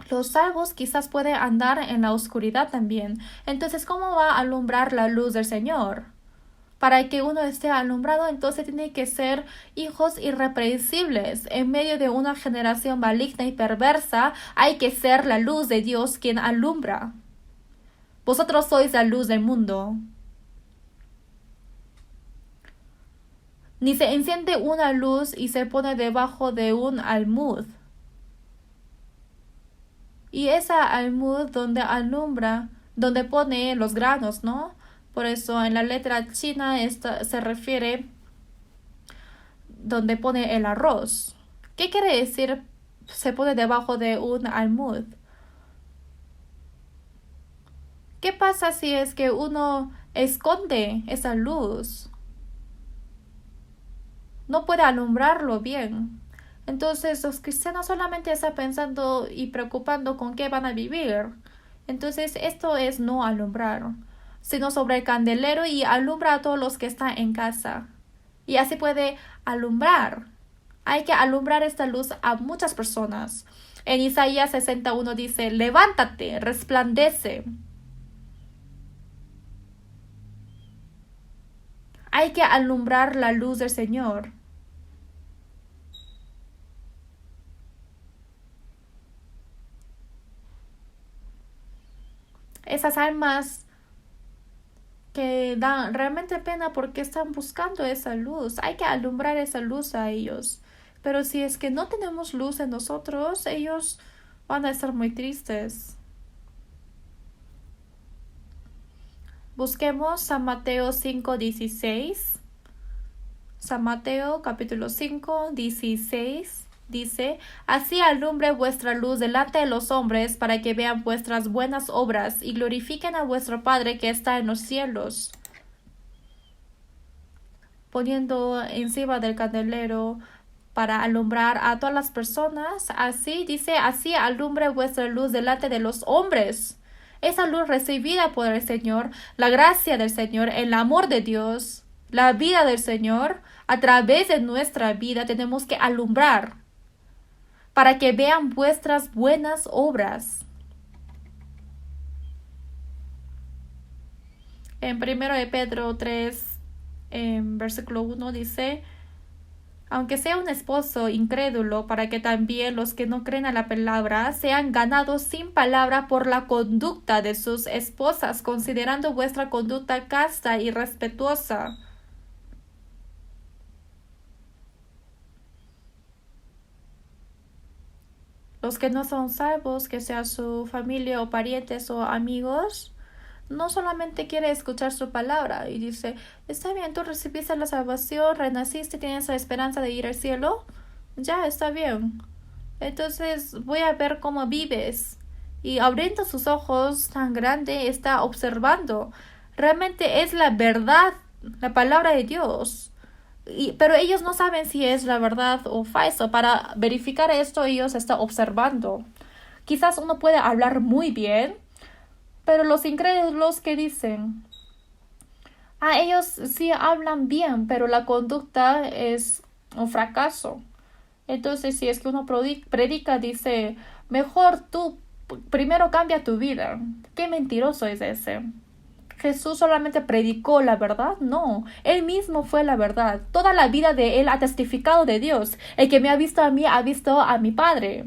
Los salvos quizás pueden andar en la oscuridad también. Entonces, ¿cómo va a alumbrar la luz del Señor? Para que uno esté alumbrado, entonces tiene que ser hijos irreprensibles. En medio de una generación maligna y perversa, hay que ser la luz de Dios quien alumbra. Vosotros sois la luz del mundo. Ni se enciende una luz y se pone debajo de un almud. Y esa almud donde alumbra, donde pone los granos, ¿no? Por eso en la letra china se refiere donde pone el arroz. ¿Qué quiere decir se pone debajo de un almud? ¿Qué pasa si es que uno esconde esa luz? No puede alumbrarlo bien. Entonces los cristianos solamente están pensando y preocupando con qué van a vivir. Entonces esto es no alumbrar, sino sobre el candelero y alumbra a todos los que están en casa. Y así puede alumbrar. Hay que alumbrar esta luz a muchas personas. En Isaías 61 dice, levántate, resplandece. Hay que alumbrar la luz del Señor. Esas almas que dan realmente pena porque están buscando esa luz. Hay que alumbrar esa luz a ellos. Pero si es que no tenemos luz en nosotros, ellos van a estar muy tristes. Busquemos San Mateo 5:16. San Mateo capítulo 5:16 dice: Así alumbre vuestra luz delante de los hombres, para que vean vuestras buenas obras y glorifiquen a vuestro Padre que está en los cielos. Poniendo encima del candelero para alumbrar a todas las personas, así dice, así alumbre vuestra luz delante de los hombres. Esa luz recibida por el Señor, la gracia del Señor, el amor de Dios, la vida del Señor, a través de nuestra vida tenemos que alumbrar para que vean vuestras buenas obras. En 1 de Pedro 3, en versículo 1 dice: aunque sea un esposo incrédulo, para que también los que no creen a la palabra sean ganados sin palabra por la conducta de sus esposas, considerando vuestra conducta casta y respetuosa. Los que no son salvos, que sea su familia o parientes o amigos, no solamente quiere escuchar su palabra y dice: está bien, tú recibiste la salvación, renaciste, tienes la esperanza de ir al cielo, ya está bien. Entonces voy a ver cómo vives. Y abriendo sus ojos tan grande está observando. Realmente es la verdad, la palabra de Dios. Pero ellos no saben si es la verdad o falso. Para verificar esto ellos están observando. Quizás uno puede hablar muy bien, pero los incrédulos que dicen: ellos sí hablan bien, pero la conducta es un fracaso. Entonces, si es que uno predica, dice: mejor tú primero cambia tu vida. Qué mentiroso es ese. Jesús solamente predicó la verdad, no, él mismo fue la verdad. Toda la vida de él ha testificado de Dios. El que me ha visto a mí ha visto a mi Padre.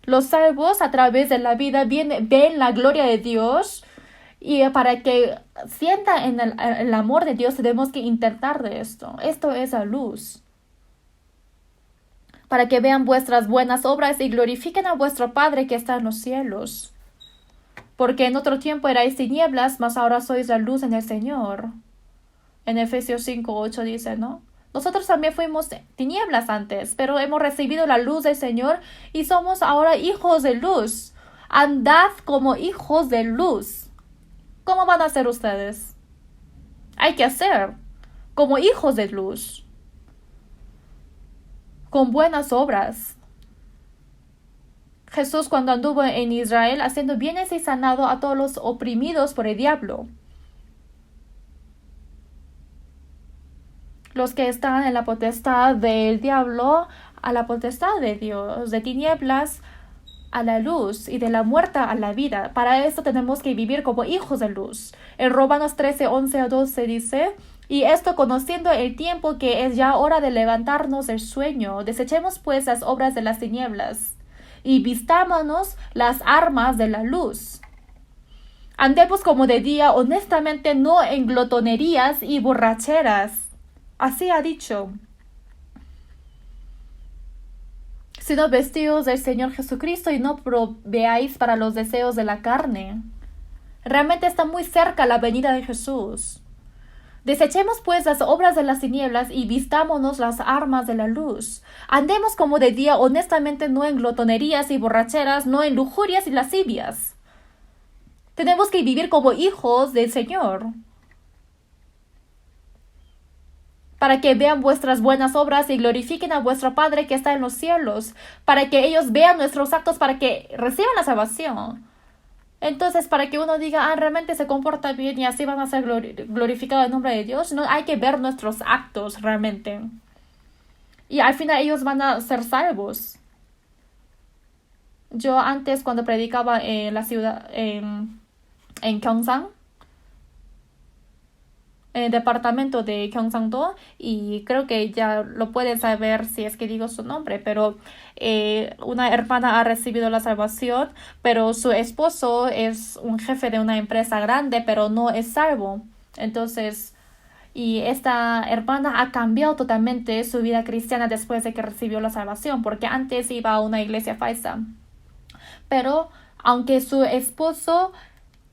Los salvos a través de la vida ven la gloria de Dios, y para que sientan en el amor de Dios tenemos que intentar de esto. Esto es la luz. Para que vean vuestras buenas obras y glorifiquen a vuestro Padre que está en los cielos. Porque en otro tiempo erais tinieblas, mas ahora sois la luz en el Señor. En Efesios 5:8 dice, ¿no? Nosotros también fuimos tinieblas antes, pero hemos recibido la luz del Señor y somos ahora hijos de luz. Andad como hijos de luz. ¿Cómo van a ser ustedes? Hay que hacer como hijos de luz, con buenas obras. Jesús, cuando anduvo en Israel haciendo bienes y sanado a todos los oprimidos por el diablo, los que están en la potestad del diablo a la potestad de Dios, de tinieblas a la luz y de la muerte a la vida. Para esto tenemos que vivir como hijos de luz. En Romanos 13:11-12 dice: y esto conociendo el tiempo, que es ya hora de levantarnos del sueño, desechemos pues las obras de las tinieblas y vistámonos las armas de la luz. Andemos como de día, honestamente, no en glotonerías y borracheras. Así ha dicho. Sino vestidos del Señor Jesucristo y no proveáis para los deseos de la carne. Realmente está muy cerca la venida de Jesús. Desechemos pues las obras de las tinieblas y vistámonos las armas de la luz. Andemos como de día, honestamente, no en glotonerías y borracheras, no en lujurias y lascivias. Tenemos que vivir como hijos del Señor, para que vean vuestras buenas obras y glorifiquen a vuestro Padre que está en los cielos, para que ellos vean nuestros actos, para que reciban la salvación. Entonces, para que uno diga: realmente se comporta bien y así van a ser glorificados el nombre de Dios, no, hay que ver nuestros actos realmente. Y al final ellos van a ser salvos. Yo antes, cuando predicaba en la ciudad, en Gyeongsang, en el departamento de Gyeongsang-do, y creo que ya lo pueden saber si es que digo su nombre, pero una hermana ha recibido la salvación, pero su esposo es un jefe de una empresa grande, pero no es salvo. Entonces, y esta hermana ha cambiado totalmente su vida cristiana después de que recibió la salvación, porque antes iba a una iglesia falsa. Pero aunque su esposo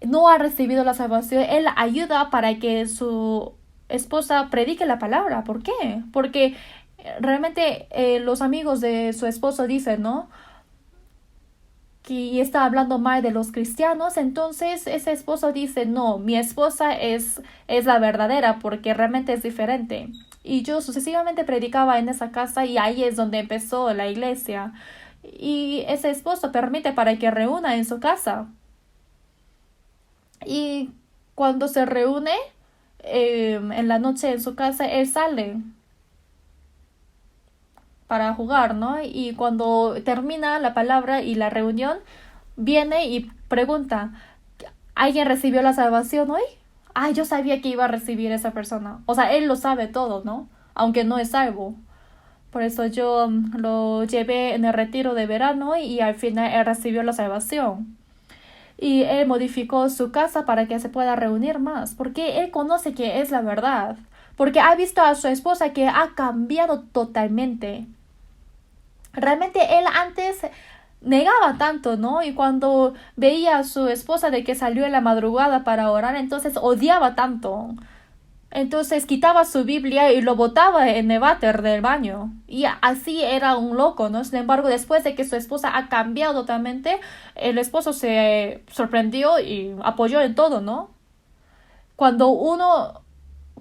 no ha recibido la salvación, él ayuda para que su esposa predique la palabra. ¿Por qué? Porque realmente los amigos de su esposo dicen, ¿no?, que está hablando mal de los cristianos. Entonces ese esposo dice, no, mi esposa es la verdadera porque realmente es diferente. Y yo sucesivamente predicaba en esa casa, y ahí es donde empezó la iglesia. Y ese esposo permite para que reúna en su casa. Y cuando se reúne en la noche en su casa, él sale para jugar, ¿no? Y cuando termina la palabra y la reunión, viene y pregunta, ¿alguien recibió la salvación hoy? Ah, yo sabía que iba a recibir esa persona. O sea, él lo sabe todo, ¿no? Aunque no es salvo. Por eso yo lo llevé en el retiro de verano, y al final él recibió la salvación. Y él modificó su casa para que se pueda reunir más, porque él conoce que es la verdad, porque ha visto a su esposa que ha cambiado totalmente. Realmente él antes negaba tanto, ¿no? Y cuando veía a su esposa de que salió en la madrugada para orar, entonces odiaba tanto. Entonces quitaba su Biblia y lo botaba en el váter del baño. Y así era un loco, ¿no? Sin embargo, después de que su esposa ha cambiado totalmente, el esposo se sorprendió y apoyó en todo, ¿no? Cuando uno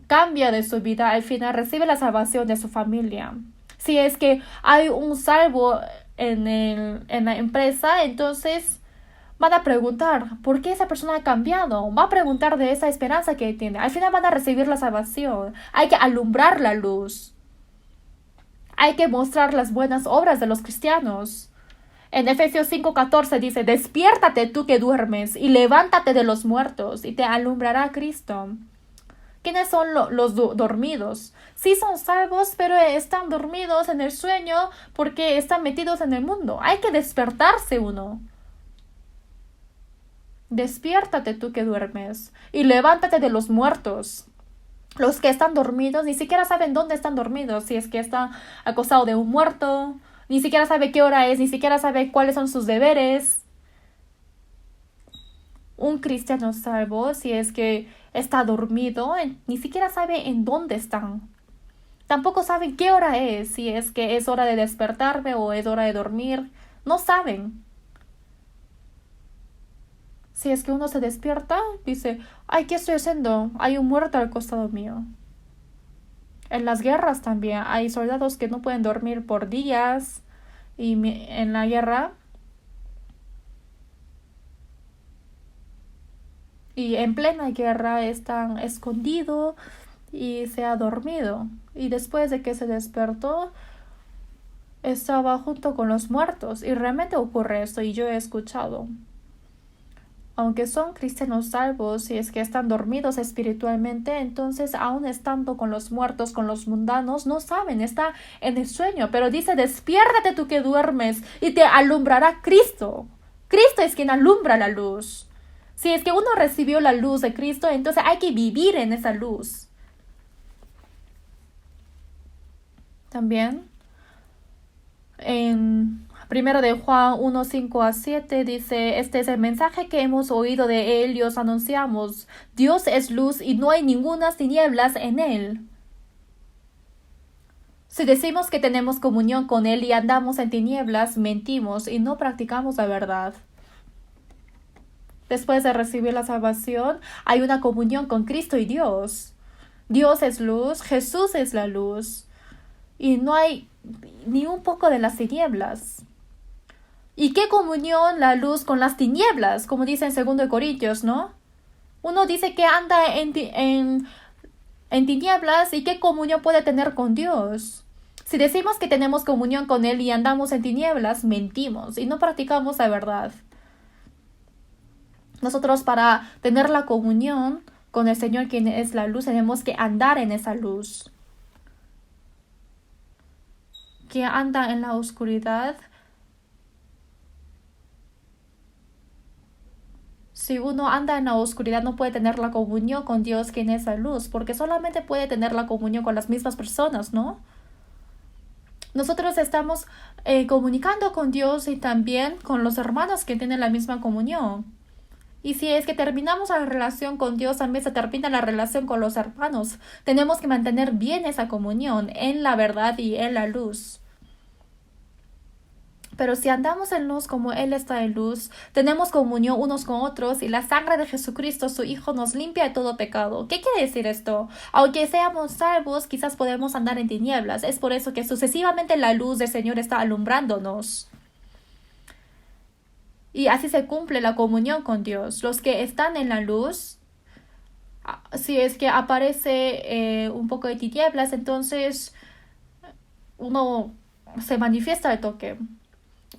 cambia de su vida, al final recibe la salvación de su familia. Si es que hay un salvo en la empresa, entonces van a preguntar, ¿por qué esa persona ha cambiado? Va a preguntar de esa esperanza que tiene. Al final van a recibir la salvación. Hay que alumbrar la luz. Hay que mostrar las buenas obras de los cristianos. En Efesios 5:14 dice, despiértate tú que duermes y levántate de los muertos y te alumbrará Cristo. ¿Quiénes son los dormidos? Sí son salvos, pero están dormidos en el sueño porque están metidos en el mundo. Hay que despertarse uno. Despiértate tú que duermes y levántate de los muertos. Los que están dormidos ni siquiera saben dónde están dormidos, si es que están acostados de un muerto, ni siquiera sabe qué hora es, ni siquiera sabe cuáles son sus deberes. Un cristiano salvo, si es que está dormido, ni siquiera sabe en dónde están. Tampoco saben qué hora es, si es que es hora de despertarme o es hora de dormir. No saben. Si es que uno se despierta, dice, ay, ¿qué estoy haciendo? Hay un muerto al costado mío. En las guerras también hay soldados que no pueden dormir por días, y en la guerra, y en plena guerra están escondidos y se ha dormido. Y después de que se despertó, estaba junto con los muertos. Y realmente ocurre esto, y yo he escuchado. Aunque son cristianos salvos, si es que están dormidos espiritualmente, entonces aún estando con los muertos, con los mundanos, no saben, está en el sueño. Pero dice, despiértate tú que duermes y te alumbrará Cristo. Cristo es quien alumbra la luz. Si es que uno recibió la luz de Cristo, entonces hay que vivir en esa luz. También en 1 de Juan 1:5-7 dice, este es el mensaje que hemos oído de él y os anunciamos. Dios es luz y no hay ninguna tinieblas en él. Si decimos que tenemos comunión con él y andamos en tinieblas, mentimos y no practicamos la verdad. Después de recibir la salvación, hay una comunión con Cristo y Dios. Dios es luz, Jesús es la luz. Y no hay ni un poco de las tinieblas. ¿Y qué comunión la luz con las tinieblas? Como dice en 2 Corintios, ¿no? Uno dice que anda en tinieblas, ¿y qué comunión puede tener con Dios? Si decimos que tenemos comunión con Él y andamos en tinieblas, mentimos y no practicamos la verdad. Nosotros, para tener la comunión, con el Señor, quien es la luz, tenemos que andar en esa luz. Quien anda en la oscuridad, si uno anda en la oscuridad, no puede tener la comunión con Dios, quien es la luz, porque solamente puede tener la comunión con las mismas personas, ¿no? Nosotros estamos comunicando con Dios y también con los hermanos que tienen la misma comunión. Y si es que terminamos la relación con Dios, también se termina la relación con los hermanos. Tenemos que mantener bien esa comunión en la verdad y en la luz. Pero si andamos en luz como Él está en luz, tenemos comunión unos con otros y la sangre de Jesucristo, su Hijo, nos limpia de todo pecado. ¿Qué quiere decir esto? Aunque seamos salvos, quizás podemos andar en tinieblas. Es por eso que sucesivamente la luz del Señor está alumbrándonos. Y así se cumple la comunión con Dios. Los que están en la luz, si es que aparece un poco de tinieblas, entonces uno se manifiesta el toque.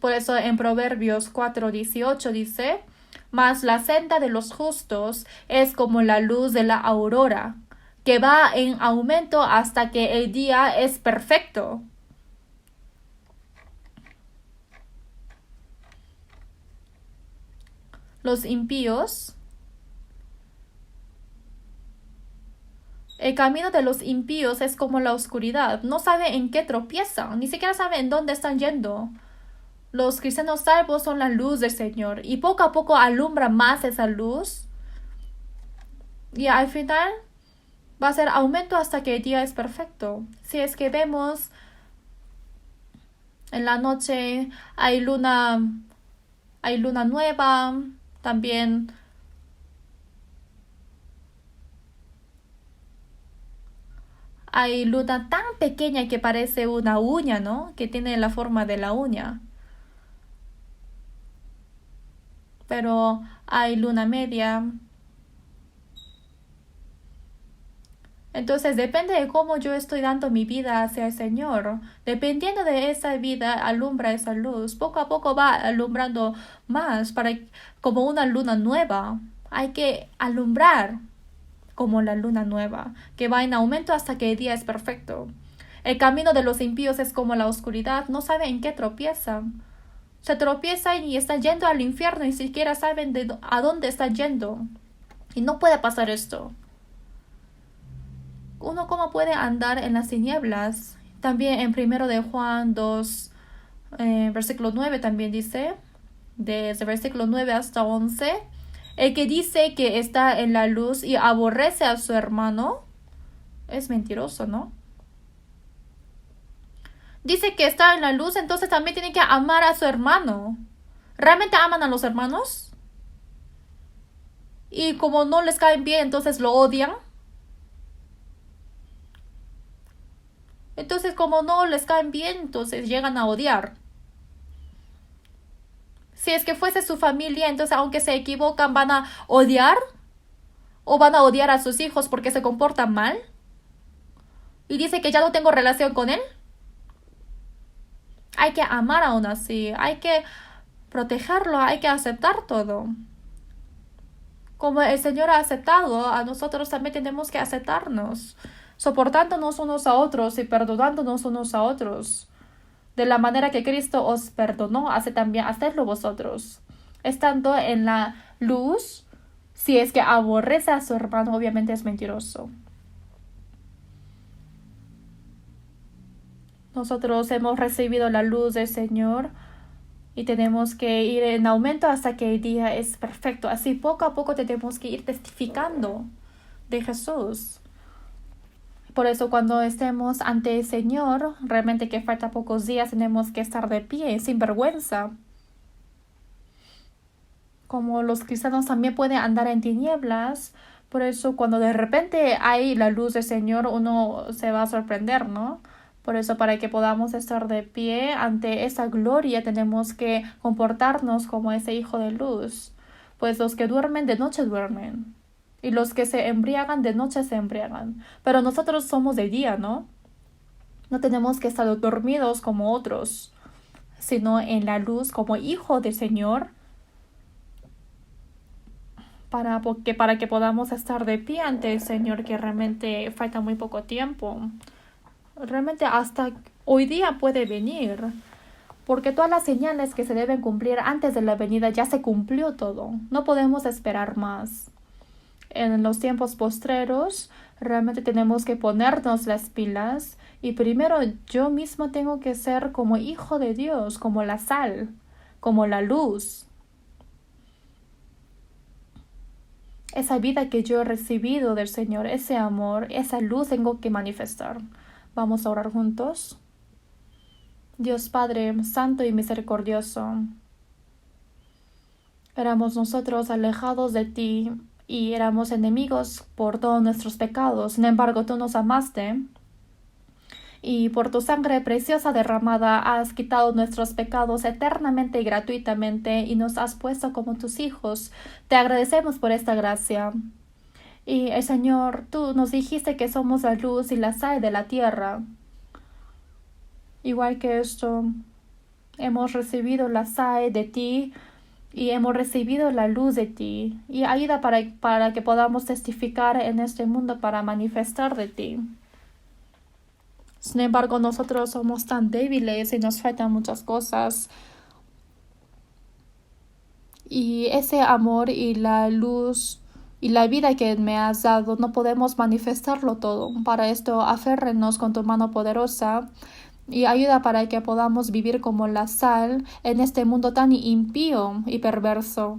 Por eso en Proverbios 4:18 dice, mas la senda de los justos es como la luz de la aurora, que va en aumento hasta que el día es perfecto. Los impíos, el camino de los impíos es como la oscuridad, no sabe en qué tropiezan, ni siquiera sabe en dónde están yendo. Los cristianos salvos son la luz del Señor y poco a poco alumbra más esa luz y al final va a ser aumento hasta que el día es perfecto. Si es que vemos en la noche hay luna nueva, también hay luna tan pequeña que parece una uña, ¿no? Que tiene la forma de la uña. Pero hay luna media. Entonces depende de cómo yo estoy dando mi vida hacia el Señor. Dependiendo de esa vida, alumbra esa luz. Poco a poco va alumbrando más como una luna nueva. Hay que alumbrar como la luna nueva, que va en aumento hasta que el día es perfecto. El camino de los impíos es como la oscuridad. No saben en qué tropiezan. Se tropiezan y están yendo al infierno y ni siquiera saben a dónde están yendo. Y no puede pasar esto. Uno cómo puede andar en las tinieblas. También en 1 de Juan 2, versículo 9 también dice, desde versículo 9 hasta 11, el que dice que está en la luz y aborrece a su hermano, es mentiroso, ¿no? Dice que está en la luz, entonces también tiene que amar a su hermano. ¿Realmente aman a los hermanos? Y como no les caen bien, entonces lo odian. Entonces, como no les caen bien, entonces llegan a odiar. Si es que fuese su familia, entonces aunque se equivocan, van a odiar. O van a odiar a sus hijos porque se comportan mal. Y dice que ya no tengo relación con él. Hay que amar aún así. Hay que protegerlo. Hay que aceptar todo. Como el Señor ha aceptado, a nosotros también tenemos que aceptarnos. Soportándonos unos a otros y perdonándonos unos a otros. De la manera que Cristo os perdonó, hace también hacerlo vosotros. Estando en la luz, si es que aborrece a su hermano, obviamente es mentiroso. Nosotros hemos recibido la luz del Señor y tenemos que ir en aumento hasta que el día es perfecto. Así poco a poco tenemos que ir testificando de Jesús. Por eso cuando estemos ante el Señor, realmente que falta pocos días, tenemos que estar de pie, sin vergüenza. Como los cristianos también pueden andar en tinieblas, por eso cuando de repente hay la luz del Señor, uno se va a sorprender, ¿no? Por eso para que podamos estar de pie ante esa gloria, tenemos que comportarnos como ese hijo de luz. Pues los que duermen de noche duermen. Y los que se embriagan de noche se embriagan. Pero nosotros somos de día, ¿no? No tenemos que estar dormidos como otros, sino en la luz como hijo del Señor. para que podamos estar de pie ante el Señor, que realmente falta muy poco tiempo. Realmente hasta hoy día puede venir, porque todas las señales que se deben cumplir antes de la venida ya se cumplió todo. No podemos esperar más. En los tiempos postreros, realmente tenemos que ponernos las pilas y primero yo mismo tengo que ser como hijo de Dios, como la sal, como la luz. Esa vida que yo he recibido del Señor, ese amor, esa luz tengo que manifestar. Vamos a orar juntos. Dios Padre, Santo y Misericordioso, éramos nosotros alejados de ti y éramos enemigos por todos nuestros pecados. Sin embargo, tú nos amaste y por tu sangre preciosa derramada has quitado nuestros pecados eternamente y gratuitamente y nos has puesto como tus hijos. Te agradecemos por esta gracia. Y el Señor, tú nos dijiste que somos la luz y la sal de la tierra. Igual que esto, hemos recibido la sal de ti y hemos recibido la luz de ti y ayuda para que podamos testificar en este mundo para manifestar de ti. Sin embargo, nosotros somos tan débiles y nos faltan muchas cosas. Y ese amor y la luz y la vida que me has dado, no podemos manifestarlo todo. Para esto, aférrenos con tu mano poderosa y ayuda para que podamos vivir como la sal en este mundo tan impío y perverso.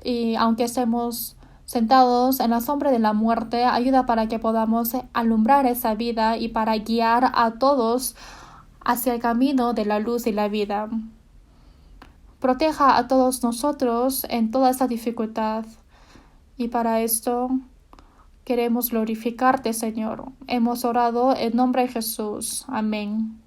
Y aunque estemos sentados en la sombra de la muerte, ayuda para que podamos alumbrar esa vida y para guiar a todos hacia el camino de la luz y la vida. Proteja a todos nosotros en toda esta dificultad. Y para esto queremos glorificarte, Señor. Hemos orado en nombre de Jesús. Amén.